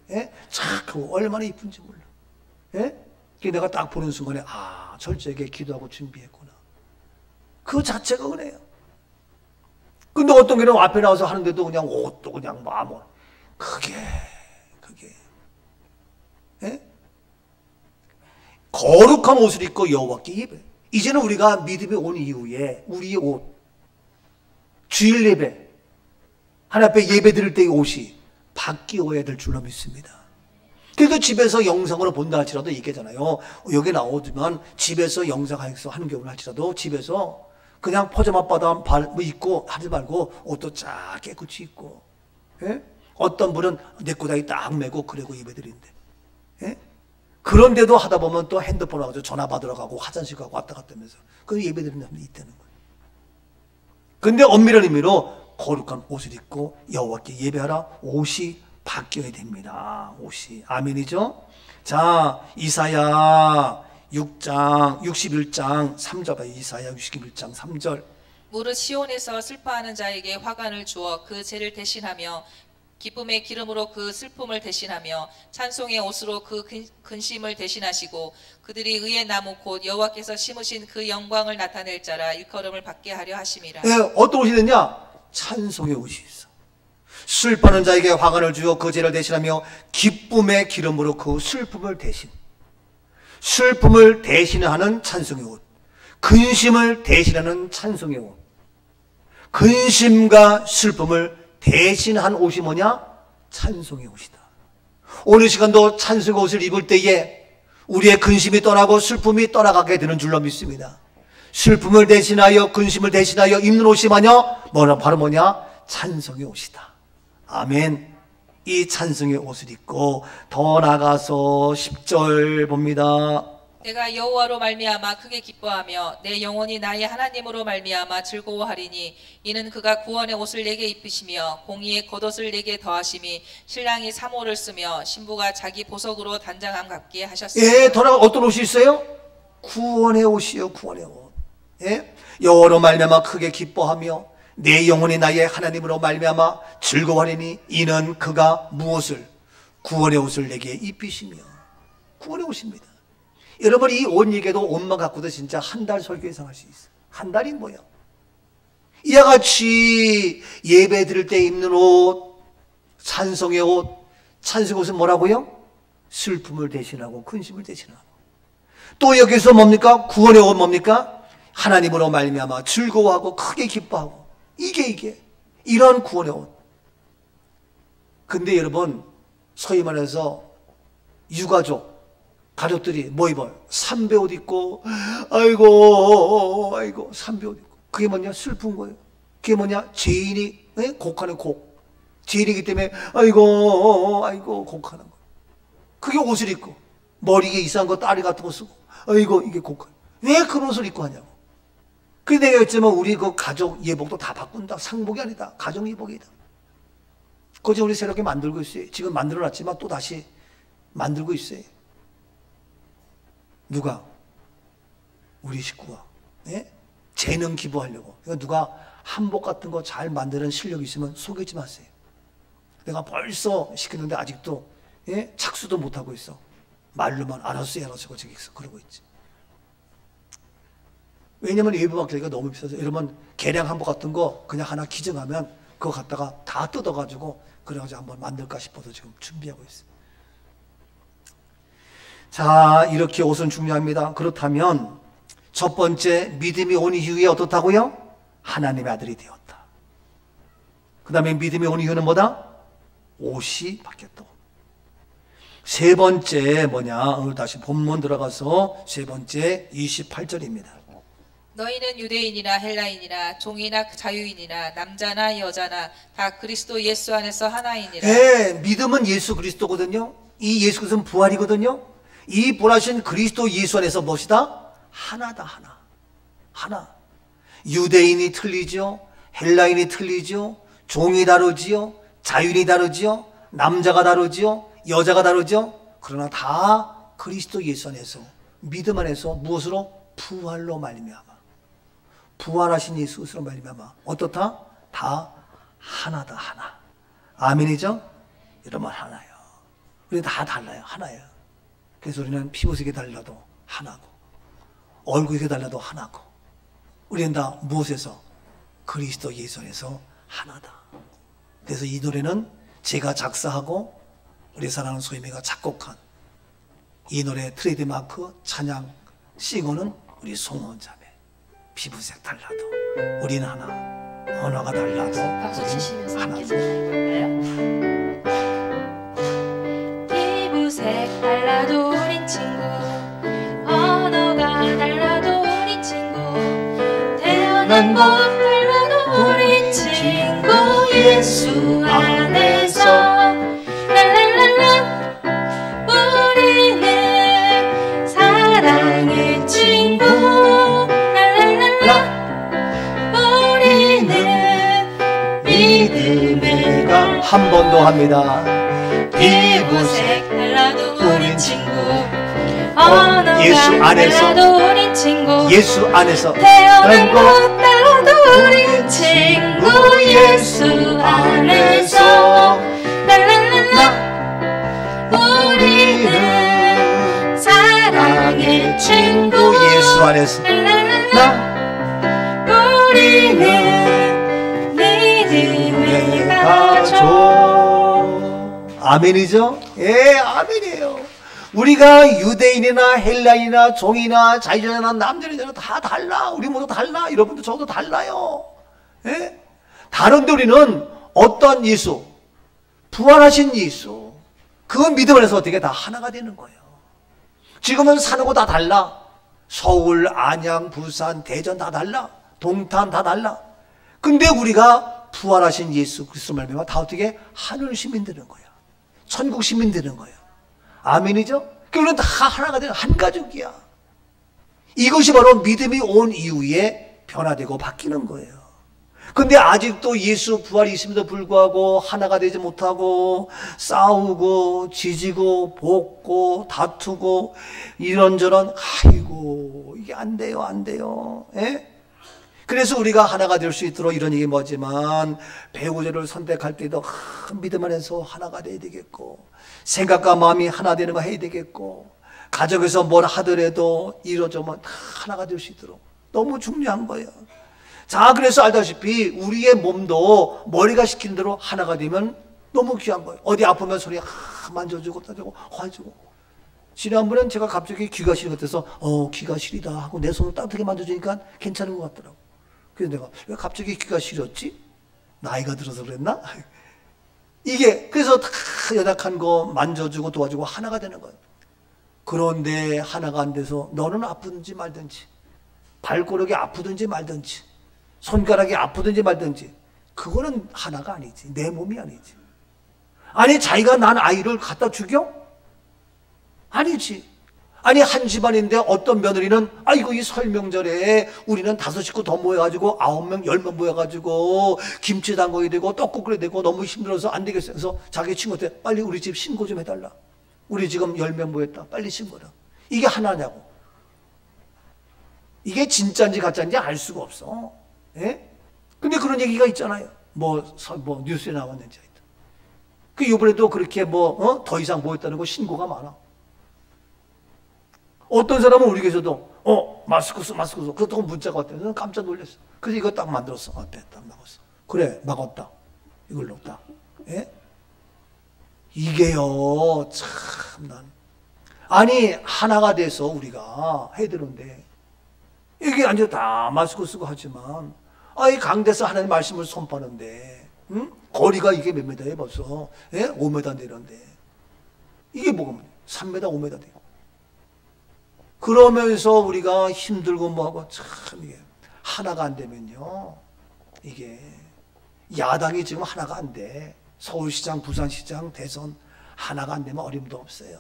착 하고 얼마나 이쁜지 몰라. 예? 내가 딱 보는 순간에 철저하게 기도하고 준비했구나. 그 자체가 은혜예요. 근데 어떤 경우는 앞에 나와서 하는데도 그냥 옷도 그냥 그게 거룩한 옷을 입고 여호와께 예배. 이제는 우리가 믿음이 온 이후에 우리의 옷, 주일 예배, 하나님 앞에 예배 드릴 때의 옷이 바뀌어야 될 줄로 믿습니다. 그래도 집에서 영상으로 본다 할지라도 얘기하잖아요. 여기 나오지만 집에서 영상에서 하는 경우는 할지라도 집에서 그냥 퍼자마 바다 입고 하지 말고 옷도 쫙 깨끗이 입고, 어떤 분은 내꼬다리 딱 메고 그러고 예배 드린대. 그런데도 하다 보면 또 핸드폰 와가지고 전화 받으러 가고 화장실 가고 왔다 갔다 하면서 그 예배 드리는 사람들이 있다는 거예요. 근데 엄밀한 의미로 거룩한 옷을 입고 여호와께 예배하라. 옷이 바뀌어야 됩니다. 옷이. 아멘이죠? 자, 이사야 61장 3절 봐요. 이사야 61장 3절. 무릇 시온에서 슬퍼하는 자에게 화관을 주어 그 죄를 대신하며 기쁨의 기름으로 그 슬픔을 대신하며 찬송의 옷으로 그 근심을 대신하시고 그들이 의의 나무 곧 여호와께서 심으신 그 영광을 나타낼 자라 일컬음을 받게 하려 하심이라. 어떤 옷이 됐냐? 찬송의 옷이 있어. 슬퍼하는 자에게 화관을 주어 그 죄를 대신하며 기쁨의 기름으로 그 슬픔을 대신하는 찬송의 옷. 근심을 대신하는 찬송의 옷. 근심과 슬픔을 대신한 옷이 뭐냐? 찬송의 옷이다. 오늘 시간도 찬송의 옷을 입을 때에 우리의 근심이 떠나고 슬픔이 떠나가게 되는 줄로 믿습니다. 슬픔을 대신하여 근심을 대신하여 입는 옷이 바로 뭐냐? 찬송의 옷이다. 아멘. 이 찬송의 옷을 입고 더 나가서 10절 봅니다. 내가 여호와로 말미암아 크게 기뻐하며 내 영혼이 나의 하나님으로 말미암아 즐거워하리니 이는 그가 구원의 옷을 내게 입히시며 공의의 겉옷을 내게 더하심이 신랑이 사모를 쓰며 신부가 자기 보석으로 단장함 같게 하셨습니다. 더 나가 어떤 옷이 있어요? 구원의 옷이요. 구원의 옷. 여호와로 말미암아 크게 기뻐하며 내 영혼이 나의 하나님으로 말미암아 즐거워하리니 이는 그가 무엇을? 구원의 옷을 내게 입히시며. 구원의 옷입니다. 여러분 이 옷 얘기도 옷만 갖고도 진짜 한 달 설교 이상 할 수 있어요. 한 달이 뭐야? 이와 같이 예배 드릴 때 입는 옷, 찬송의 옷. 찬송의 옷은 뭐라고요? 슬픔을 대신하고 근심을 대신하고, 또 여기서 뭡니까? 구원의 옷 뭡니까? 하나님으로 말미암아 즐거워하고 크게 기뻐하고, 이게 이런 구원의 옷. 근데 여러분, 소위 말해서 유가족, 가족들이 뭐 입어요? 삼배 옷 입고, 아이고 삼배 옷 입고. 그게 뭐냐? 슬픈 거예요. 그게 뭐냐? 죄인이, 곡하는 곡. 죄인이기 때문에 아이고 곡하는 거. 그게 옷을 입고, 머리에 이상한 거 따리 같은 거 쓰고, 아이고 이게 곡하는. 왜 그런 옷을 입고 하냐고. 그런데 내가 했지만 우리 그 가족 예복도 다 바꾼다. 상복이 아니다. 가정 예복이다. 그저 우리 새롭게 만들고 있어요. 지금 만들어놨지만 또 다시 만들고 있어요. 누가? 우리 식구가. 재능 기부하려고. 그러니까 누가 한복 같은 거 잘 만드는 실력이 있으면 소개지 마세요. 내가 벌써 시켰는데 아직도 착수도 못하고 있어. 말로만 알았어요 저기 있어. 그러고 있지. 왜냐면 외부 막대기가 너무 비싸서. 여러분, 개량 한복 같은 거 그냥 하나 기증하면 그거 갖다가 다 뜯어가지고 그래가지고 한번 만들까 싶어서 지금 준비하고 있어요. 자, 이렇게 옷은 중요합니다. 그렇다면 첫 번째, 믿음이 온 이후에 어떻다고요? 하나님의 아들이 되었다. 그 다음에 믿음이 온 이유는 뭐다? 옷이 바뀌었다. 세 번째 뭐냐? 다시 본문 들어가서 세 번째 28절입니다. 너희는 유대인이나 헬라인이나 종이나 자유인이나 남자나 여자나 다 그리스도 예수 안에서 하나이니라. 믿음은 예수 그리스도거든요. 이 예수 그리스도는 부활이거든요. 이 부활하신 그리스도 예수 안에서 무엇이다? 하나다. 하나. 유대인이 틀리죠. 헬라인이 틀리죠. 종이 다르지요. 자유인이 다르지요. 남자가 다르지요. 여자가 다르죠. 그러나 다 그리스도 예수 안에서, 믿음 안에서 무엇으로? 부활로 말미암아. 부활하신 예수 그리스도로 말미암아 어떻다? 다 하나다. 하나. 아멘이죠? 여러분, 하나요. 우리 다 달라요. 하나예요. 그래서 우리는 피부색이 달라도 하나고, 얼굴이 달라도 하나고, 우리는 다 무엇에서? 그리스도 예수 안에서 하나다. 그래서 이 노래는 제가 작사하고 우리 사랑하는 소희미가 작곡한 이 노래 트레이드마크 찬양 싱어는 우리 송원 자매. 피부색 달라도 우리는 하나, 언어가 달라도 박수 치시면서 하나. 함께 찬양해볼까요? 피부색 달라도 우린 친구, 언어가 달라도 우린 친구, 태어난 곳 달라도 우린 친구, 예수 안에서 랄랄랄라 우리는 사랑의 친구, 믿음의가 한 번 더 합니다. 피부색 달라도 우린 친구, 언어가 예수 안에서, 달라도 우린 친구, 예수 안에서 태어난 곳 달라도 우린 친구, 예수 안에서 랄랄랄라 우리는 사랑의 친구, 예수 안에서 랄랄랄라 우리는 믿음의 가족. 아멘이죠? 예, 아멘이에요. 우리가 유대인이나 헬라인이나 종이나 자유자나 남자나 다 달라. 우리 모두 달라. 여러분도 저도 달라요. 예? 다른데 우리는 어떤 예수? 부활하신 예수. 그 믿음 안에서 어떻게 다 하나가 되는 거예요. 지금은 사는 거 다 달라. 서울, 안양, 부산, 대전 다 달라. 동탄 다 달라. 근데 우리가 부활하신 예수 그리스도 말미암아 다 어떻게? 하늘 시민 되는 거야. 천국 시민 되는 거예요. 아멘이죠? 그러면 다 하나가 되는 한 가족이야. 이것이 바로 믿음이 온 이후에 변화되고 바뀌는 거예요. 근데 아직도 예수 부활이 있음에도 불구하고 하나가 되지 못하고 싸우고 지지고 볶고 다투고 이런저런, 아이고 이게 안 돼요. 예? 그래서 우리가 하나가 될 수 있도록 이런 얘기 뭐지만, 배우자를 선택할 때도 믿음 안에서 하나가 돼야 되겠고, 생각과 마음이 하나 되는 거 해야 되겠고, 가족에서 뭘 하더라도 이루어져만 하나가 될 수 있도록 너무 중요한 거예요. 자, 그래서 알다시피 우리의 몸도 머리가 시킨 대로 하나가 되면 너무 귀한 거예요. 어디 아프면 소리 만져주고 따주고 화주고. 지난번엔 제가 갑자기 귀가 시린 것 같아서 귀가 시리다 하고 내 손을 따뜻하게 만져주니까 괜찮은 것 같더라고. 그래서 내가 왜 갑자기 귀가 시렸지? 나이가 들어서 그랬나? 이게 그래서 다 연약한 거 만져주고 도와주고 하나가 되는 거예요. 그런데 하나가 안 돼서 너는 아프든지 말든지, 발가락이 아프든지 말든지, 손가락이 아프든지 말든지, 그거는 하나가 아니지. 내 몸이 아니지. 아니 자기가 난 아이를 갖다 죽여? 아니지. 아니 한 집안인데 어떤 며느리는 아이고 이 설명절에 우리는 5 식구 더 모여가지고 9명 10명 모여가지고 김치 담궈야 되고 떡국 끓여야 되고 너무 힘들어서 안 되겠어요. 그래서 자기 친구한테 빨리 우리 집 신고 좀 해달라. 우리 지금 10명 모였다. 빨리 신고라. 이게 하나냐고. 이게 진짜인지 가짜인지 알 수가 없어. 예? 근데 그런 얘기가 있잖아요. 뭐 뉴스에 나왔는지. 그 이번에도 그렇게 더 이상 모였다는 거 신고가 많아. 어떤 사람은 우리 교회에서도 마스크 써. 그것도 문자가 왔대요. 깜짝 놀랐어. 그래서 이거 딱 만들었어. 앞에 딱 막았어. 그래 막았다. 이걸로 딱. 예? 이게요 참 난 아니 하나가 돼서 우리가 해야 되는데 이게 완전 다 마스크 쓰고 하지만 이 강대에서 하나님 말씀을 선포하는데 거리가 이게 몇 미터예요 벌써? 예? 5m 되는데 이게 뭐가 3m 5m 돼요. 그러면서 우리가 힘들고 뭐하고 참 이게 하나가 안 되면요 이게 야당이 지금 하나가 안 돼. 서울시장, 부산시장, 대선 하나가 안 되면 어림도 없어요.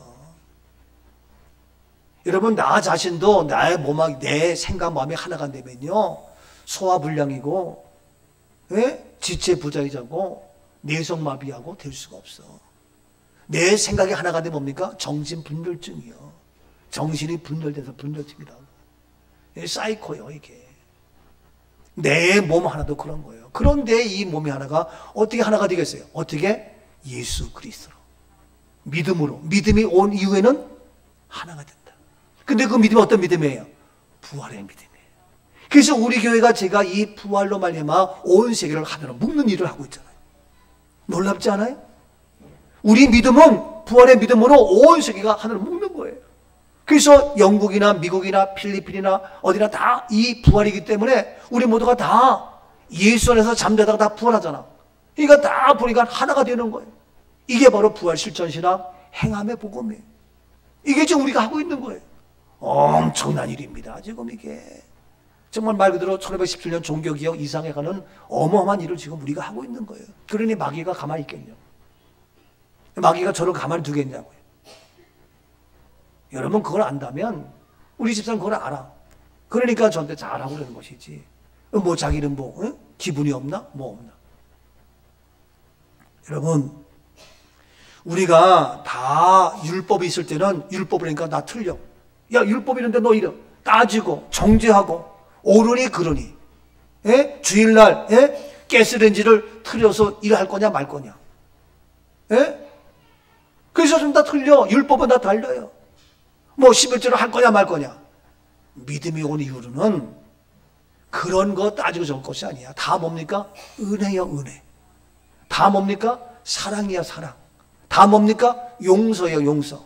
여러분 나 자신도 나의 몸하고 내 생각 마음이 하나가 안 되면요 소화불량이고 지체부자이자고 내성마비하고 될 수가 없어. 내 생각이 하나가 되면 뭡니까? 정신분열증이요. 정신이 분열돼서 분열증이라고. 사이코요 이게. 내 몸 하나도 그런 거예요. 그런데 이 몸이 하나가 어떻게 하나가 되겠어요? 어떻게? 예수 그리스도로. 믿음으로. 믿음이 온 이후에는 하나가 된다. 근데 그 믿음은 어떤 믿음이에요? 부활의 믿음이에요. 그래서 우리 교회가 제가 이 부활로 말미암아 온 세계를 하나로 묶는 일을 하고 있잖아요. 놀랍지 않아요? 우리 믿음은 부활의 믿음으로 온 세계가 하나로 묶는 거예요. 그래서 영국이나 미국이나 필리핀이나 어디나 다 이 부활이기 때문에 우리 모두가 다 예수 안에서 잠자다가 다 부활하잖아. 그러니까 다 보니까 하나가 되는 거예요. 이게 바로 부활 실천신학 행함의 복음이에요. 이게 지금 우리가 하고 있는 거예요. 엄청난 일입니다. 지금 이게 정말 말 그대로 1517년 종교개혁 이상에 가는 어마어마한 일을 지금 우리가 하고 있는 거예요. 그러니 마귀가 가만히 있겠냐? 마귀가 저를 가만히 두겠냐고요. 여러분 그걸 안다면 우리 집사람 그걸 알아. 그러니까 저한테 잘하고 그러는 것이지. 뭐 자기는 기분이 없나? 뭐 없나? 여러분 우리가 다 율법이 있을 때는 율법이니까 나 틀려. 야 율법 이런데 너 이래. 따지고 정죄하고 옳으니 그러니. 주일날 가스레인지를 틀어서 일할 거냐 말 거냐. 그래서 좀 다 틀려. 율법은 다 달라요. 뭐 11조를 할 거냐 말 거냐. 믿음이 온 이후로는 그런 거 따지고 적을 것이 아니야. 다 뭡니까? 은혜요 은혜. 다 뭡니까? 사랑이야 사랑. 다 뭡니까? 용서요 용서.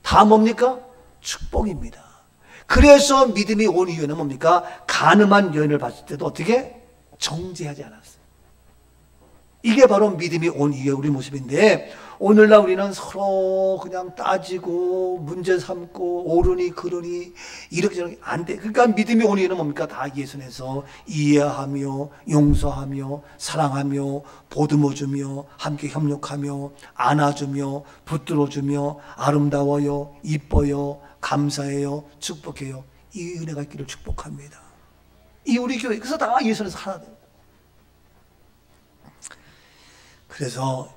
다 뭡니까? 축복입니다. 그래서 믿음이 온 이유는 뭡니까? 간음한 여인을 봤을 때도 어떻게? 정죄하지 않았어요. 이게 바로 믿음이 온 이유의 우리 모습인데 오늘날 우리는 서로 그냥 따지고 문제 삼고 옳으니 그러니 이렇게 저렇게 안 돼. 그러니까 믿음이 온 이유는 뭡니까? 다 예수 안에서 이해하며 용서하며 사랑하며 보듬어주며 함께 협력하며 안아주며 붙들어주며 아름다워요 이뻐요 감사해요 축복해요. 이 은혜가 있기를 축복합니다. 이 우리 교회 그래서 다 예수 안에서 하나 돼요. 그래서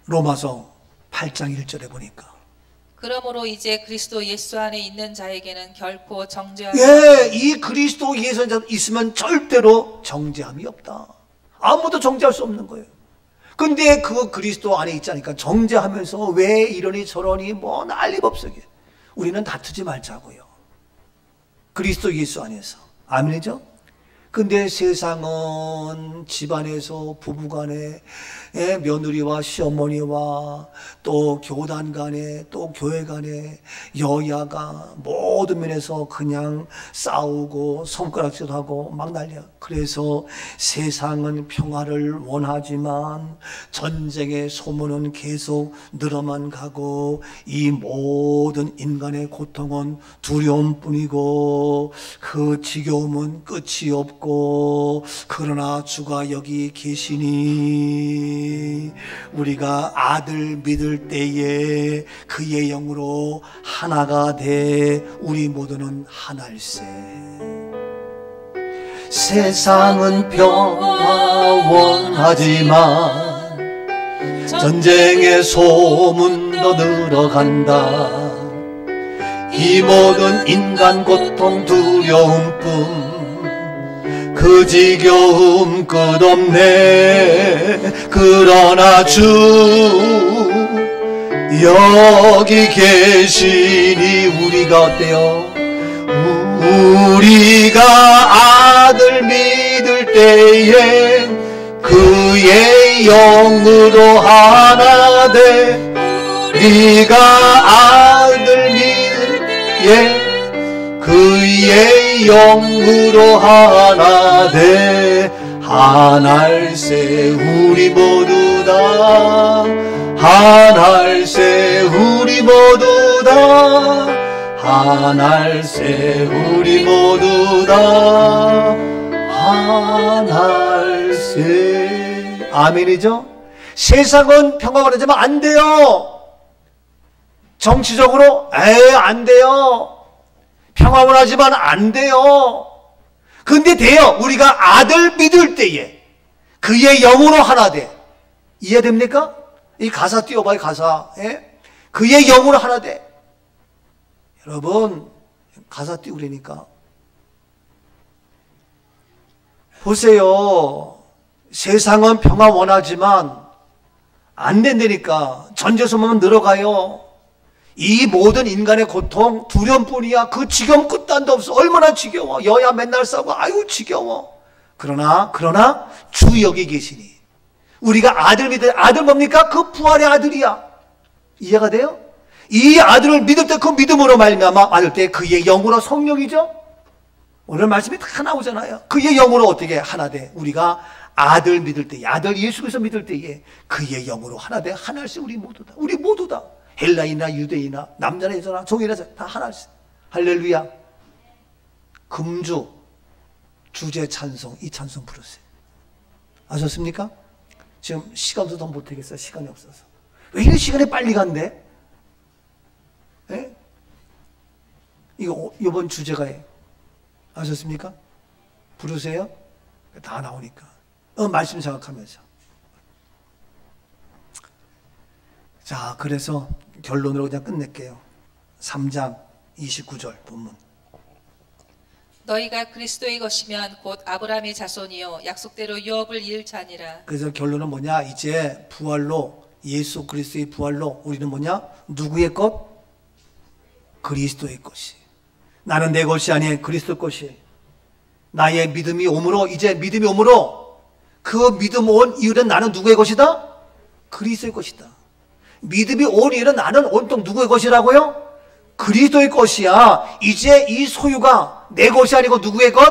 로마서 8장 1절에 보니까 그러므로 이제 그리스도 예수 안에 있는 자에게는 결코 정죄함이 이 그리스도 예수 안에 있으면 절대로 정죄함이 없다. 아무도 정죄할 수 없는 거예요. 근데 그 그리스도 안에 있지 않으니까 정죄하면서 왜 이러니 저러니 뭐 난리법석이에요. 우리는 다투지 말자고요. 그리스도 예수 안에서. 아멘이죠? 근데 세상은 집안에서 부부간에 며느리와 시어머니와 또 교단 간에 또 교회 간에 여야가 모든 면에서 그냥 싸우고 손가락질하고 막 난리야. 그래서 세상은 평화를 원하지만 전쟁의 소문은 계속 늘어만 가고 이 모든 인간의 고통은 두려움뿐이고 그 지겨움은 끝이 없고, 그러나 주가 여기 계시니 우리가 아들 믿을 때에 그의 영으로 하나가 돼 우리 모두는 하나일세. 세상은 평화 원하지만 전쟁의 소문도 늘어간다. 이 모든 인간 고통 두려움뿐 그 지겨움 끝없네. 그러나 주 여기 계시니 우리가 어때요? 우리가 아들 믿을 때에 그의 영으로 하나 돼. 우리가 아들 믿을 때에 그의 영으로 하나 돼. 하나일세 우리 모두 다. 하나일세 우리 모두 다. 하나일세 우리 모두 다. 하나일세. 아멘이죠? 세상은 평화원하지만 안 돼요. 정치적으로 안 돼요. 평화원하지만 안 돼요. 근데 돼요. 우리가 아들 믿을 때에 그의 영으로 하나 돼. 이해됩니까? 이 가사 띄워봐요. 가사. 그의 영으로 하나 돼. 여러분 가사 띄우려니까 보세요. 세상은 평화 원하지만 안 된다니까. 전쟁 소문은 늘어가요. 이 모든 인간의 고통 두려움뿐이야. 그 지겨움 끝단도 없어. 얼마나 지겨워. 여야 맨날 싸우고 아유 지겨워. 그러나 주 여기 계시니 우리가 아들 믿을. 아들 뭡니까? 그 부활의 아들이야. 이해가 돼요? 이 아들을 믿을 때 그 믿음으로 말미암아 받을 때 그의 영으로 성령이죠. 오늘 말씀이 다 나오잖아요. 그의 영으로 어떻게 하나 돼. 우리가 아들 믿을 때, 아들 예수 그리스도 믿을 때에 그의 영으로 하나 돼. 하나씩 우리 모두 다. 우리 모두 다. 헬라이나 유대이나 남자나 여자나 종이나 다 하나씩. 할렐루야. 금주 주제 찬송, 이 찬송 부르세요. 아셨습니까? 지금 시간도 더 못하겠어요. 시간이 없어서. 왜 이렇게 시간이 빨리 간대? 이번 주제가 아셨습니까? 부르세요. 다 나오니까. 말씀 생각하면서. 자, 그래서 결론으로 그냥 끝낼게요. 3장 29절 본문. 너희가 그리스도의 것이면 곧 아브라함의 자손이요 약속대로 유업을 이을 자니라. 그래서 결론은 뭐냐? 이제 부활로, 예수 그리스도의 부활로 우리는 뭐냐? 누구의 것? 그리스도의 것이. 나는 내 것이 아니에요. 그리스도 것이. 나의 믿음이 오므로, 이제 믿음이 오므로 그 믿음 온 이유는 나는 누구의 것이다? 그리스도의 것이다. 믿음이 온 이유는 나는 온통 누구의 것이라고요? 그리스도의 것이야. 이제 이 소유가 내 것이 아니고 누구의 것?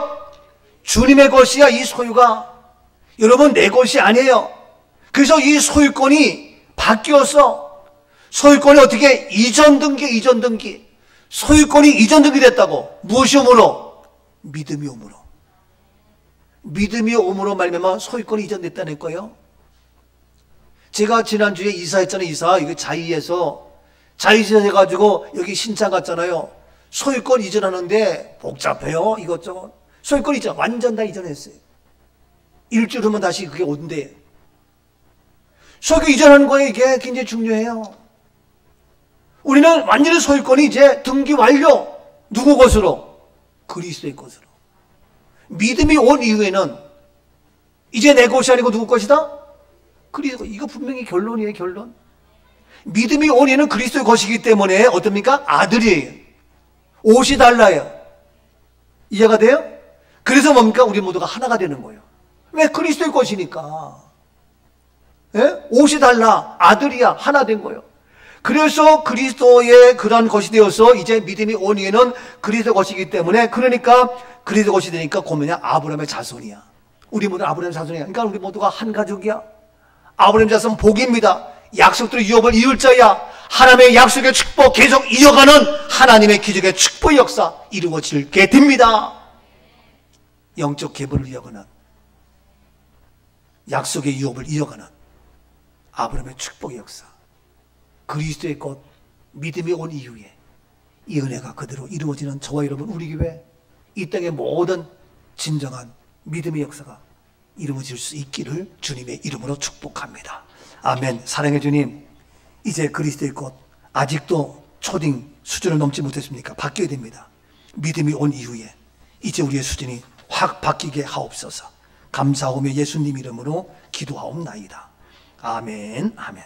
주님의 것이야. 이 소유가. 여러분 내 것이 아니에요. 그래서 이 소유권이 바뀌어서 소유권이 어떻게 이전 등기 소유권이 이전 등기됐다고. 무엇이 오므로? 믿음이 오므로. 믿음이 오므로 말미암아 소유권이 이전됐다는 거예요. 제가 지난주에 이사했잖아요. 이거 자이에서 해가지고 여기 신창 갔잖아요. 소유권 이전하는데 복잡해요. 이것저것. 소유권 이전 완전 다 이전했어요. 일주일 후면 다시 그게 온대. 소유권 이전하는 거에 이게 굉장히 중요해요. 우리는 완전히 소유권이 이제 등기 완료. 누구 것으로? 그리스도의 것으로. 믿음이 온 이후에는 이제 내 것이 아니고 누구 것이다? 그리스도. 이거 분명히 결론이에요. 결론. 믿음이 온 이후에는 그리스도의 것이기 때문에 어떻습니까? 아들이에요. 옷이 달라요. 이해가 돼요? 그래서 뭡니까? 우리 모두가 하나가 되는 거예요. 왜? 그리스도의 것이니까. 예? 옷이 달라. 아들이야. 하나 된 거예요. 그래서 그리스도의 그런 것이 되어서 이제 믿음이 온 이유는 그리스도 것이기 때문에, 그러니까 그리스도 것이 되니까 고면이 아브라함의 자손이야. 우리 모두 아브라함의 자손이야. 그러니까 우리 모두가 한 가족이야. 아브라함의 자손 복입니다. 약속들의 유업을 이을 자야. 하나님의 약속의 축복 계속 이어가는 하나님의 기적의 축복의 역사 이루어지게 됩니다. 영적 계보를 이어가는, 약속의 유업을 이어가는 아브라함의 축복의 역사, 그리스도의 것, 믿음이 온 이후에 이 은혜가 그대로 이루어지는 저와 여러분, 우리 교회 이 땅의 모든 진정한 믿음의 역사가 이루어질 수 있기를 주님의 이름으로 축복합니다. 아멘. 사랑의 주님, 이제 그리스도의 것 아직도 초딩 수준을 넘지 못했습니까? 바뀌어야 됩니다. 믿음이 온 이후에 이제 우리의 수준이 확 바뀌게 하옵소서. 감사하며 예수님 이름으로 기도하옵나이다. 아멘. 아멘.